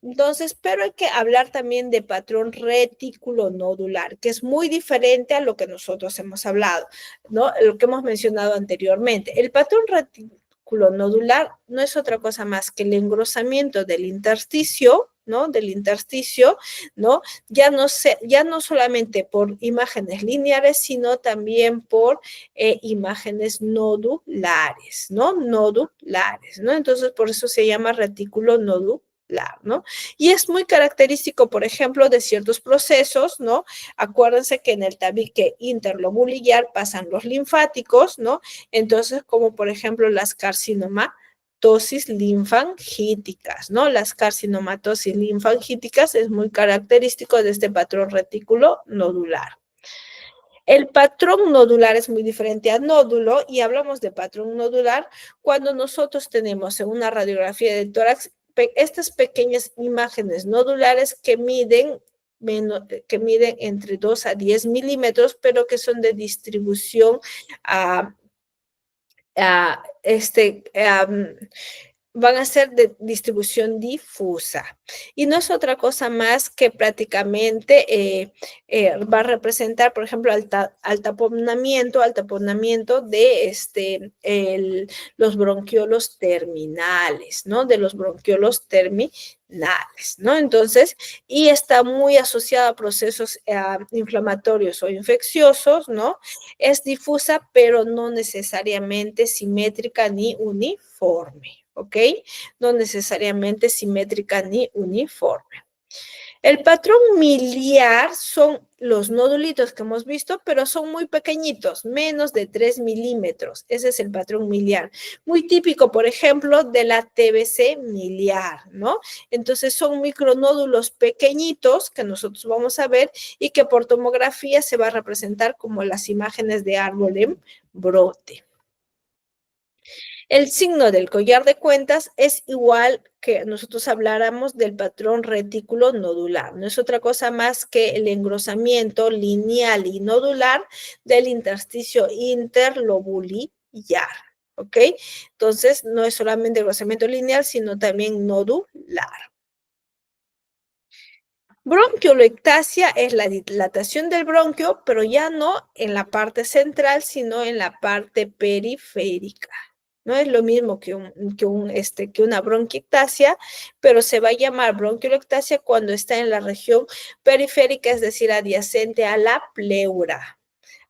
Entonces, pero hay que hablar también de patrón reticulonodular, que es muy diferente a lo que nosotros hemos hablado, ¿no? Lo que hemos mencionado anteriormente. El patrón reticulonodular no es otra cosa más que el engrosamiento del intersticio, ¿no? ¿no? Ya no solamente por imágenes lineares, sino también por imágenes nodulares, ¿no? Nodulares, ¿no? Entonces, por eso se llama reticulonodular, ¿no? Y es muy característico, por ejemplo, de ciertos procesos, ¿no? Acuérdense que en el tabique interlobulillar pasan los linfáticos, ¿no? Entonces, como por ejemplo las carcinomatosis linfangíticas, ¿no? Las carcinomatosis linfangíticas es muy característico de este patrón reticulonodular. El patrón nodular es muy diferente a nódulo y hablamos de patrón nodular cuando nosotros tenemos en una radiografía del tórax estas pequeñas imágenes nodulares que miden entre 2 a 10 milímetros, pero que son de distribución van a ser de distribución difusa. Y no es otra cosa más que prácticamente va a representar, por ejemplo, al taponamiento de los bronquiolos terminales, ¿no? De los bronquiolos terminales, ¿no? Entonces, y está muy asociada a procesos inflamatorios o infecciosos, ¿no? Es difusa, pero no necesariamente simétrica ni uniforme. ¿Ok? No necesariamente simétrica ni uniforme. El patrón miliar son los nodulitos que hemos visto, pero son muy pequeñitos, menos de 3 milímetros. Ese es el patrón miliar. Muy típico, por ejemplo, de la TBC miliar, ¿no? Entonces son micronódulos pequeñitos que nosotros vamos a ver y que por tomografía se va a representar como las imágenes de árbol en brote. El signo del collar de cuentas es igual que nosotros habláramos del patrón retículo nodular. No es otra cosa más que el engrosamiento lineal y nodular del intersticio interlobulillar. ¿Ok? Entonces, no es solamente engrosamiento lineal, sino también nodular. Bronquiolectasia es la dilatación del bronquio, pero ya no en la parte central, sino en la parte periférica. No es lo mismo que una bronquiectasia, pero se va a llamar bronquiolectasia cuando está en la región periférica, es decir, adyacente a la pleura,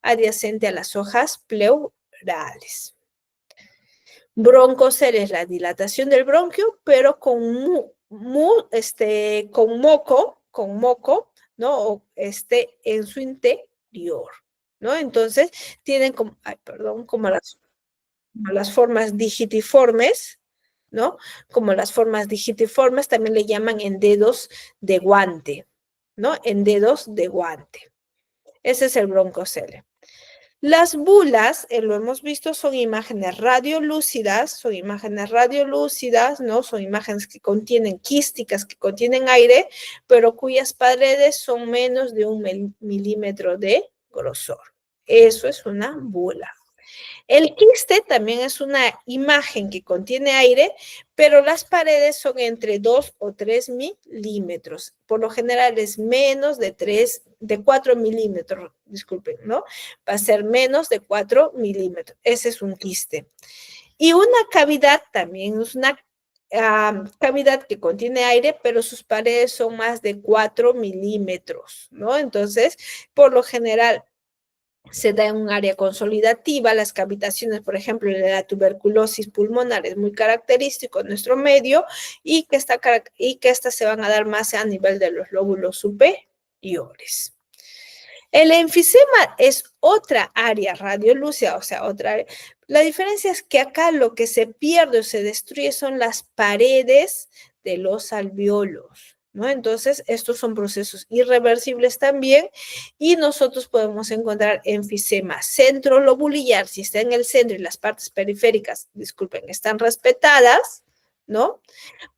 adyacente a las hojas pleurales. Broncocele es la dilatación del bronquio, pero con moco, ¿no? En su interior, ¿no? Entonces, tienen como las formas digitiformes, ¿no? Como las formas digitiformes también le llaman en dedos de guante, ¿no? En dedos de guante. Ese es el broncocele. Las bulas, lo hemos visto, son imágenes radiolúcidas, ¿no? Son imágenes que contienen quísticas, que contienen aire, pero cuyas paredes son menos de 1 milímetro de grosor. Eso es una bula. El quiste también es una imagen que contiene aire, pero las paredes son entre 2 o 3 milímetros. Por lo general es menos de 4 milímetros, disculpen, ¿no? Va a ser menos de 4 milímetros. Ese es un quiste. Y una cavidad también es una cavidad que contiene aire, pero sus paredes son más de 4 milímetros, ¿no? Entonces, por lo general, se da en un área consolidativa. Las cavitaciones, por ejemplo, de la tuberculosis pulmonar es muy característico en nuestro medio y que estas se van a dar más a nivel de los lóbulos superiores. El enfisema es otra área radiolúcida, o sea, otra área. La diferencia es que acá lo que se pierde o se destruye son las paredes de los alvéolos, ¿no? Entonces, estos son procesos irreversibles también y nosotros podemos encontrar enfisema centrolobulillar si está en el centro y las partes periféricas, disculpen, están respetadas, ¿no?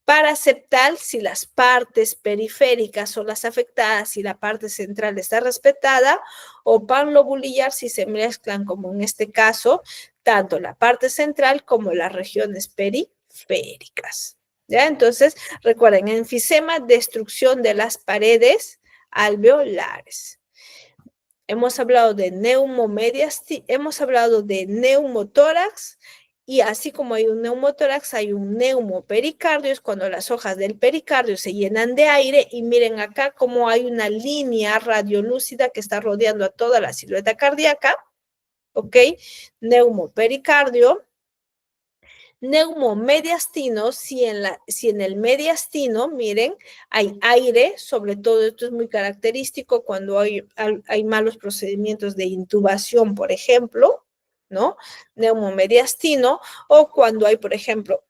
Paraseptal si las partes periféricas son las afectadas y la parte central está respetada, o panlobulillar si se mezclan, como en este caso, tanto la parte central como las regiones periféricas. ¿Ya? Entonces, recuerden, enfisema, destrucción de las paredes alveolares. Hemos hablado de hemos hablado de neumotórax, y así como hay un neumotórax, hay un neumopericardio, es cuando las hojas del pericardio se llenan de aire, y miren acá cómo hay una línea radiolúcida que está rodeando a toda la silueta cardíaca, ¿ok? Neumopericardio. Neumomediastino, si en el mediastino, miren, hay aire, sobre todo esto es muy característico cuando hay malos procedimientos de intubación, por ejemplo, ¿no? Neumomediastino, o cuando hay, por ejemplo,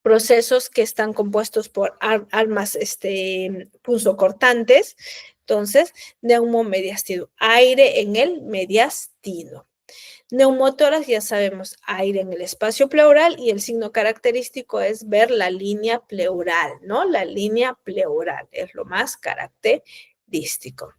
procesos que están compuestos por armas punzocortantes. Entonces, neumomediastino, aire en el mediastino. Neumotórax, ya sabemos, aire en el espacio pleural, y el signo característico es ver la línea pleural, ¿no? La línea pleural es lo más característico.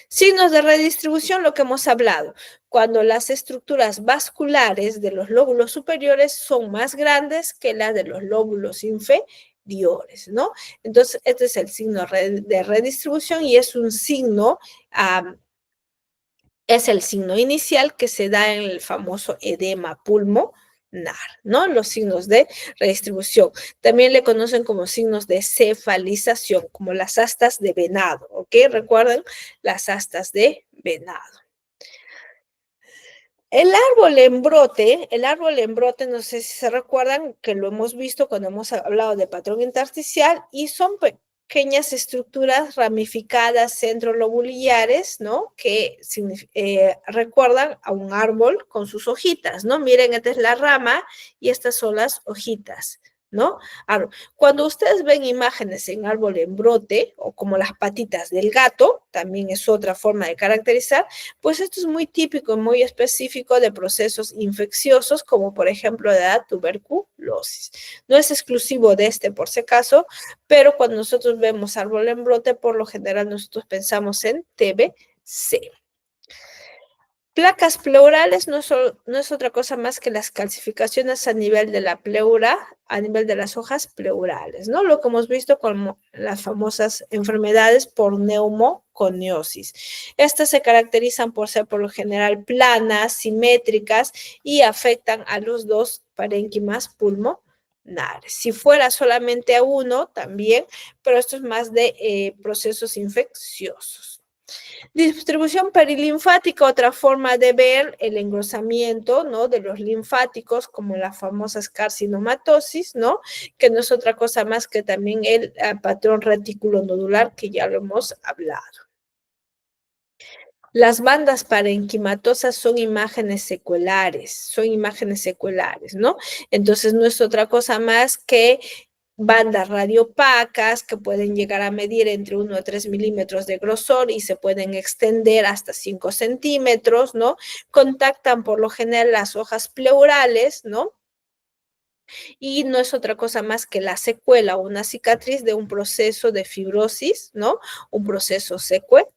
Signos de redistribución, lo que hemos hablado, cuando las estructuras vasculares de los lóbulos superiores son más grandes que las de los lóbulos inferiores, ¿no? Entonces, este es el signo de redistribución y es un signo es el signo inicial que se da en el famoso edema pulmonar, ¿no? Los signos de redistribución. También le conocen como signos de cefalización, como las astas de venado, ¿ok? Recuerden las astas de venado. El árbol en brote, no sé si se recuerdan que lo hemos visto cuando hemos hablado de patrón intersticial, y son pequeñas estructuras ramificadas centrolobulillares, ¿no? Que recuerdan a un árbol con sus hojitas, ¿no? Miren, esta es la rama y estas son las hojitas, ¿no? Cuando ustedes ven imágenes en árbol en brote, o como las patitas del gato, también es otra forma de caracterizar, pues esto es muy típico y muy específico de procesos infecciosos, como por ejemplo de la tuberculosis. No es exclusivo de este por si acaso, pero cuando nosotros vemos árbol en brote, por lo general nosotros pensamos en TBC. Placas pleurales no es otra cosa más que las calcificaciones a nivel de la pleura, a nivel de las hojas pleurales, ¿no? Lo que hemos visto con las famosas enfermedades por neumoconiosis. Estas se caracterizan por ser por lo general planas, simétricas y afectan a los dos parénquimas pulmonares. Si fuera solamente a uno también, pero esto es más de procesos infecciosos. Distribución perilinfática, otra forma de ver el engrosamiento, ¿no? De los linfáticos, como las famosas carcinomatosis, ¿no? Que no es otra cosa más que también el patrón reticulonodular, que ya lo hemos hablado. Las bandas parenquimatosas son imágenes secuelares, ¿no? Entonces no es otra cosa más que bandas radiopacas que pueden llegar a medir entre 1 a 3 milímetros de grosor y se pueden extender hasta 5 centímetros, ¿no? Contactan por lo general las hojas pleurales, ¿no? Y no es otra cosa más que la secuela o una cicatriz de un proceso de fibrosis, ¿no? Un proceso secuelar.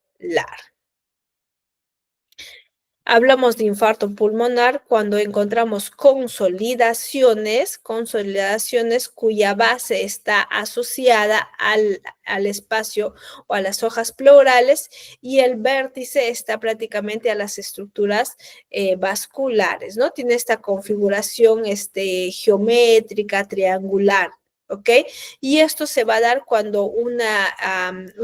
Hablamos de infarto pulmonar cuando encontramos consolidaciones cuya base está asociada al espacio o a las hojas pleurales y el vértice está prácticamente a las estructuras vasculares, ¿no? Tiene esta configuración geométrica, triangular. ¿Ok? Y esto se va a dar cuando una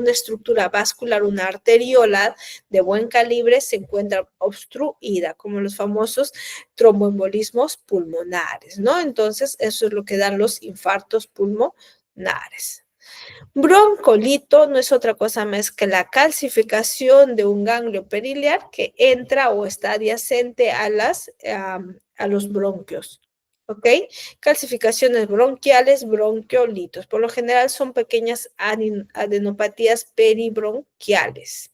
estructura vascular, una arteriola de buen calibre se encuentra obstruida, como los famosos tromboembolismos pulmonares, ¿no? Entonces, eso es lo que dan los infartos pulmonares. Broncolito no es otra cosa más que la calcificación de un ganglio periliar que entra o está adyacente a los bronquios. ¿Ok? Calcificaciones bronquiales, bronquiolitos. Por lo general son pequeñas adenopatías peribronquiales.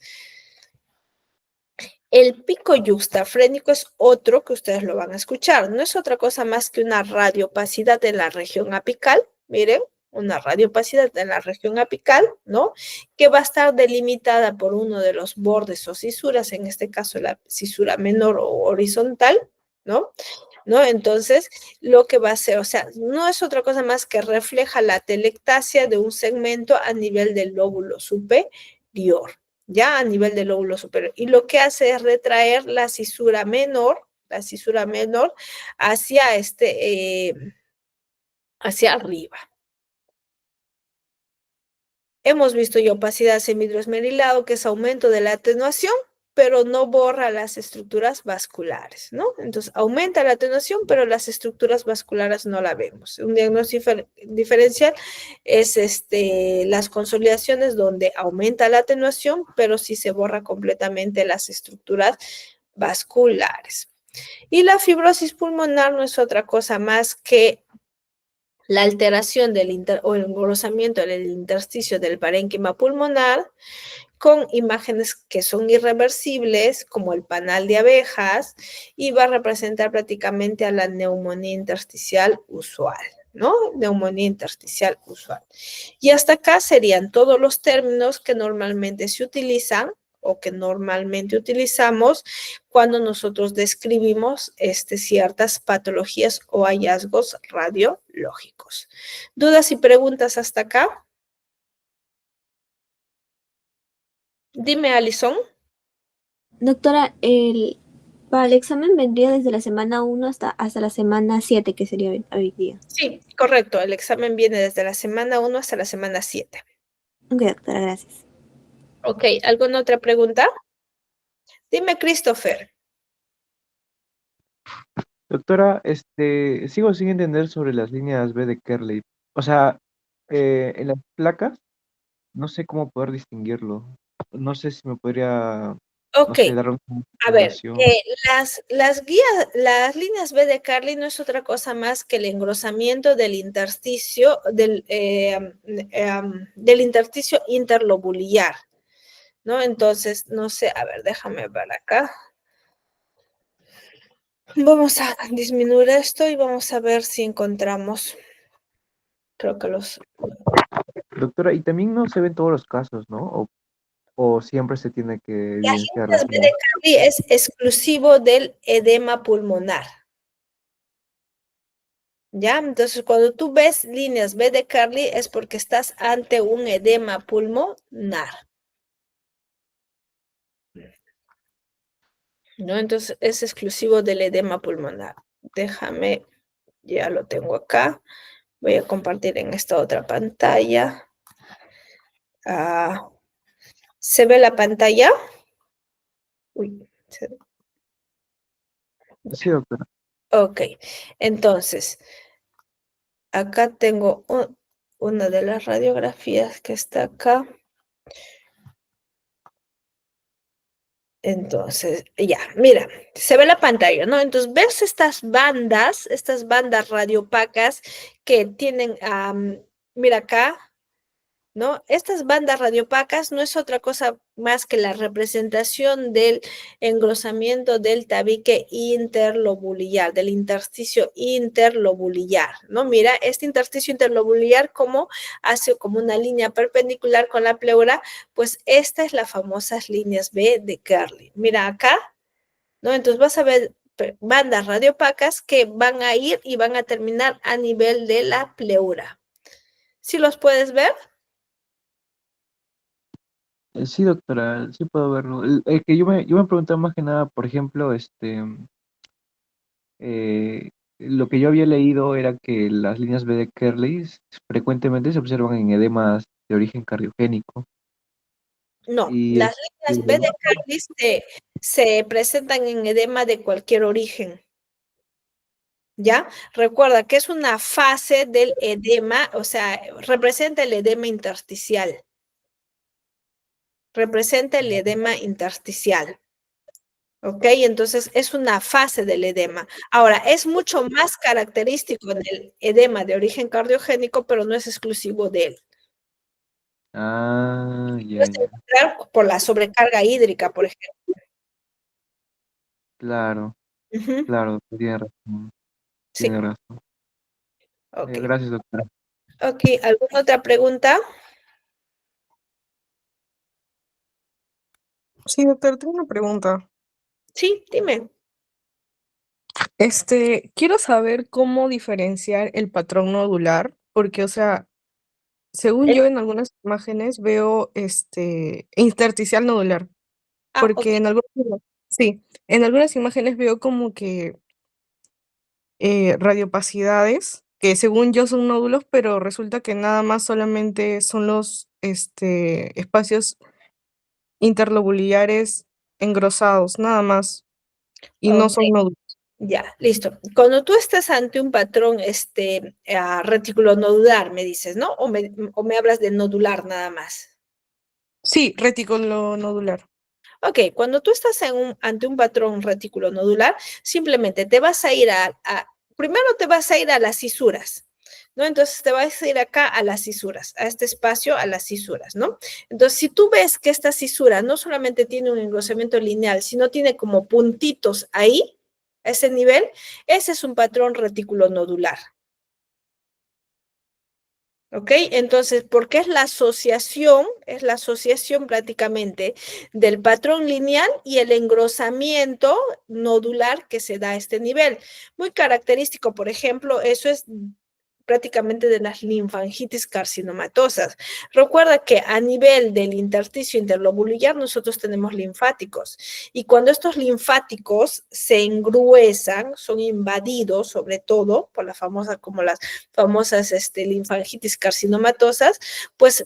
El pico yuxtafrénico es otro que ustedes lo van a escuchar. No es otra cosa más que una radiopacidad en la región apical. Miren, una radiopacidad en la región apical, ¿no? Que va a estar delimitada por uno de los bordes o cisuras, en este caso la cisura menor o horizontal, ¿no? ¿No? Entonces, lo que va a hacer, o sea, no es otra cosa más que refleja la telectasia de un segmento a nivel del lóbulo superior, ya a nivel del lóbulo superior. Y lo que hace es retraer la cisura menor hacia hacia arriba. Hemos visto ya opacidad semihidroesmerilado, que es aumento de la atenuación, pero no borra las estructuras vasculares, ¿no? Entonces, aumenta la atenuación, pero las estructuras vasculares no la vemos. Un diagnóstico diferencial es las consolidaciones donde aumenta la atenuación, pero sí se borra completamente las estructuras vasculares. Y la fibrosis pulmonar no es otra cosa más que la alteración o el engrosamiento del intersticio del parénquima pulmonar, con imágenes que son irreversibles, como el panal de abejas, y va a representar prácticamente a la neumonía intersticial usual, ¿no? Neumonía intersticial usual. Y hasta acá serían todos los términos que normalmente se utilizan o que normalmente utilizamos cuando nosotros describimos ciertas patologías o hallazgos radiológicos. ¿Dudas y preguntas hasta acá? Dime, Alison. Doctora, para el examen vendría desde la semana 1 hasta la semana 7, que sería hoy día. Sí, correcto. El examen viene desde la semana 1 hasta la semana 7. Ok, doctora, gracias. Ok, ¿alguna otra pregunta? Dime, Christopher. Doctora, sigo sin entender sobre las líneas B de Kerley. O sea, en las placas, no sé cómo poder distinguirlo. No sé si me podría, Ok, no sé, dar una a ver, explicación. las líneas B de Kerley no es otra cosa más que el engrosamiento del intersticio, del intersticio interlobular, ¿no? Entonces, no sé, a ver, déjame ver acá. Vamos a disminuir esto y vamos a ver si encontramos, creo que Doctora, y también no se ven todos los casos, ¿no? O siempre se tiene que Las evidenciar líneas B de Kerley es exclusivo del edema pulmonar. ¿Ya? Entonces, cuando tú ves líneas B de Kerley es porque estás ante un edema pulmonar. ¿No? Entonces, es exclusivo del edema pulmonar. Déjame, ya lo tengo acá. Voy a compartir en esta otra pantalla. ¿Se ve la pantalla? Uy, Sí, doctora. ok, entonces, acá tengo una de las radiografías que está acá. Entonces, ya, mira, se ve la pantalla, ¿no? Entonces, ves estas bandas radiopacas que tienen mira acá, ¿no? Estas bandas radiopacas no es otra cosa más que la representación del engrosamiento del tabique interlobulillar, del intersticio interlobulillar, ¿no? Mira, este intersticio interlobulillar como hace como una línea perpendicular con la pleura, pues esta es las famosas líneas B de Kerley. Mira acá, ¿no? Entonces vas a ver bandas radiopacas que van a ir y van a terminar a nivel de la pleura. ¿Sí los puedes ver? Sí, doctora, sí puedo verlo. Que yo me preguntaba más que nada, por ejemplo, lo que yo había leído era que las líneas B de Kerley frecuentemente se observan en edemas de origen cardiogénico. No, Y las líneas B de Kerley se presentan en edema de cualquier origen. ¿Ya? Recuerda que es una fase del edema, o sea, representa el edema intersticial. Representa el edema intersticial. ¿Ok? Entonces es una fase del edema. Ahora, es mucho más característico del edema de origen cardiogénico, pero no es exclusivo de él. Ah, ya, Puedes ya. encontrar por la sobrecarga hídrica, por ejemplo. Claro, Ujú. claro, tiene razón. Sí. Tiene razón. Ok. Gracias, doctora. Ok, ¿alguna otra pregunta? Sí, doctor, tengo una pregunta. Sí, dime. Quiero saber cómo diferenciar el patrón nodular, porque, o sea, según yo en algunas imágenes veo intersticial nodular, Ah, ok. porque sí, en algunas imágenes veo como que radiopacidades, que según yo son nódulos, pero resulta que nada más solamente son los espacios interlobulares engrosados, nada más, y no Ok. son nódulos. Ya, listo. Cuando tú estás ante un patrón reticulonodular, me dices, ¿no? O me hablas de nodular nada más. Sí, reticulonodular. Ok, cuando tú estás ante un patrón reticulonodular, simplemente te vas a ir primero te vas a ir a las cisuras, ¿no? Entonces te vas a ir acá a las cisuras, a este espacio, a las cisuras, ¿no? Entonces, si tú ves que esta cisura no solamente tiene un engrosamiento lineal, sino tiene como puntitos ahí, a ese nivel, ese es un patrón reticulonodular. ¿Ok? Entonces, porque es la asociación prácticamente del patrón lineal y el engrosamiento nodular que se da a este nivel. Muy característico, por ejemplo, eso es prácticamente de las linfangitis carcinomatosas. Recuerda que a nivel del intersticio interlobulillar nosotros tenemos linfáticos y cuando estos linfáticos se engruesan, son invadidos sobre todo por las famosas linfangitis carcinomatosas, pues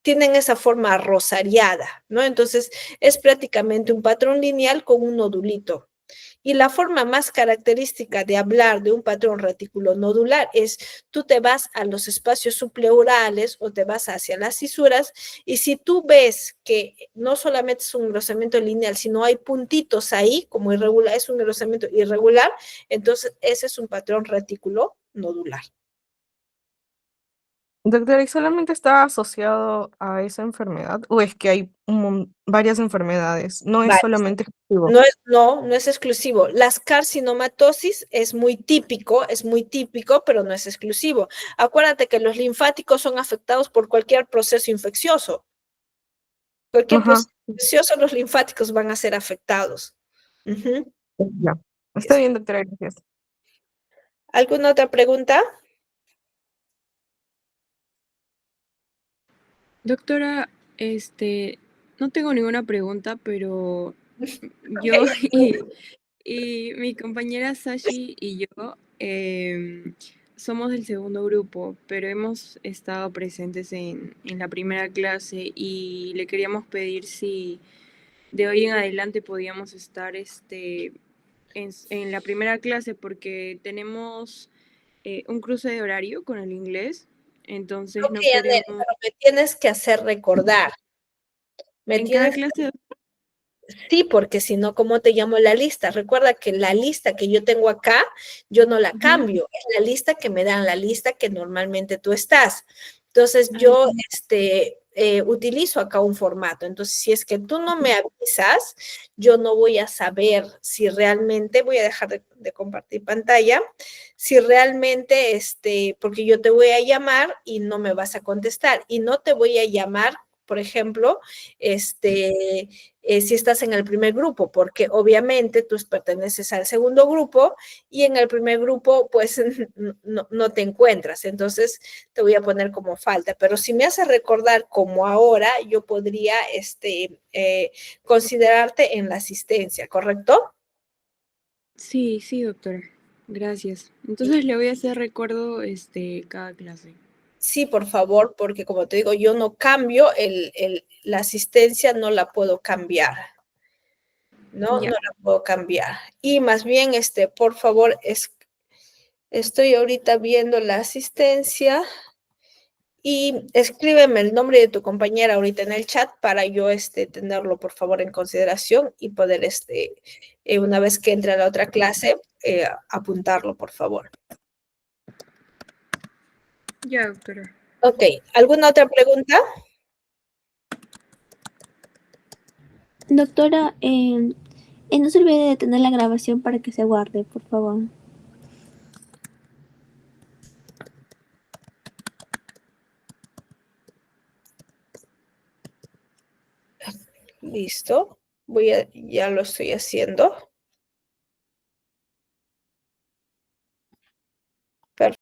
tienen esa forma rosariada, ¿no? Entonces es prácticamente un patrón lineal con un nodulito. Y la forma más característica de hablar de un patrón reticulonodular es tú te vas a los espacios subpleurales o te vas hacia las cisuras y si tú ves que no solamente es un engrosamiento lineal, sino hay puntitos ahí, como irregular, es un engrosamiento irregular, entonces ese es un patrón reticulonodular. Doctora, ¿y solamente está asociado a esa enfermedad? ¿O es que hay varias enfermedades? No es solamente exclusivo. No es exclusivo. Las carcinomatosis es muy típico, pero no es exclusivo. Acuérdate que los linfáticos son afectados por cualquier proceso infeccioso. Cualquier proceso infeccioso, los linfáticos van a ser afectados. Ya. Está bien, doctora, gracias. ¿Alguna otra pregunta? Doctora, no tengo ninguna pregunta, pero yo y mi compañera Sashi y yo somos del segundo grupo, pero hemos estado presentes en la primera clase y le queríamos pedir si de hoy en adelante podíamos estar en la primera clase porque tenemos un cruce de horario con el inglés, entonces no queremos... Pero me tienes que hacer recordar. ¿En cada clase? Sí, porque si no, ¿cómo te llamo la lista? Recuerda que la lista que yo tengo acá, yo no la cambio. Es la lista que me dan, la lista que normalmente tú estás. Entonces yo utilizo acá un formato. Entonces, si es que tú no me avisas, yo no voy a saber si realmente, voy a dejar de compartir pantalla, si realmente, porque yo te voy a llamar y no me vas a contestar, y no te voy a llamar, por ejemplo, si estás en el primer grupo, porque obviamente tú perteneces al segundo grupo y en el primer grupo pues no te encuentras, entonces te voy a poner como falta, pero si me haces recordar como ahora, yo podría considerarte en la asistencia, ¿correcto? Sí, sí, doctora. Gracias. Entonces le voy a hacer recuerdo cada clase. Sí, por favor, porque como te digo, yo no cambio la asistencia, no la puedo cambiar. No Ya. la puedo cambiar. Y más bien, por favor, estoy ahorita viendo la asistencia y escríbeme el nombre de tu compañera ahorita en el chat para yo tenerlo, por favor, en consideración y poder, una vez que entre a la otra clase, apuntarlo, por favor. Ya, doctora. Ok, ¿alguna otra pregunta? Doctora, no se olvide de detener la grabación para que se guarde, por favor. Listo. Ya lo estoy haciendo.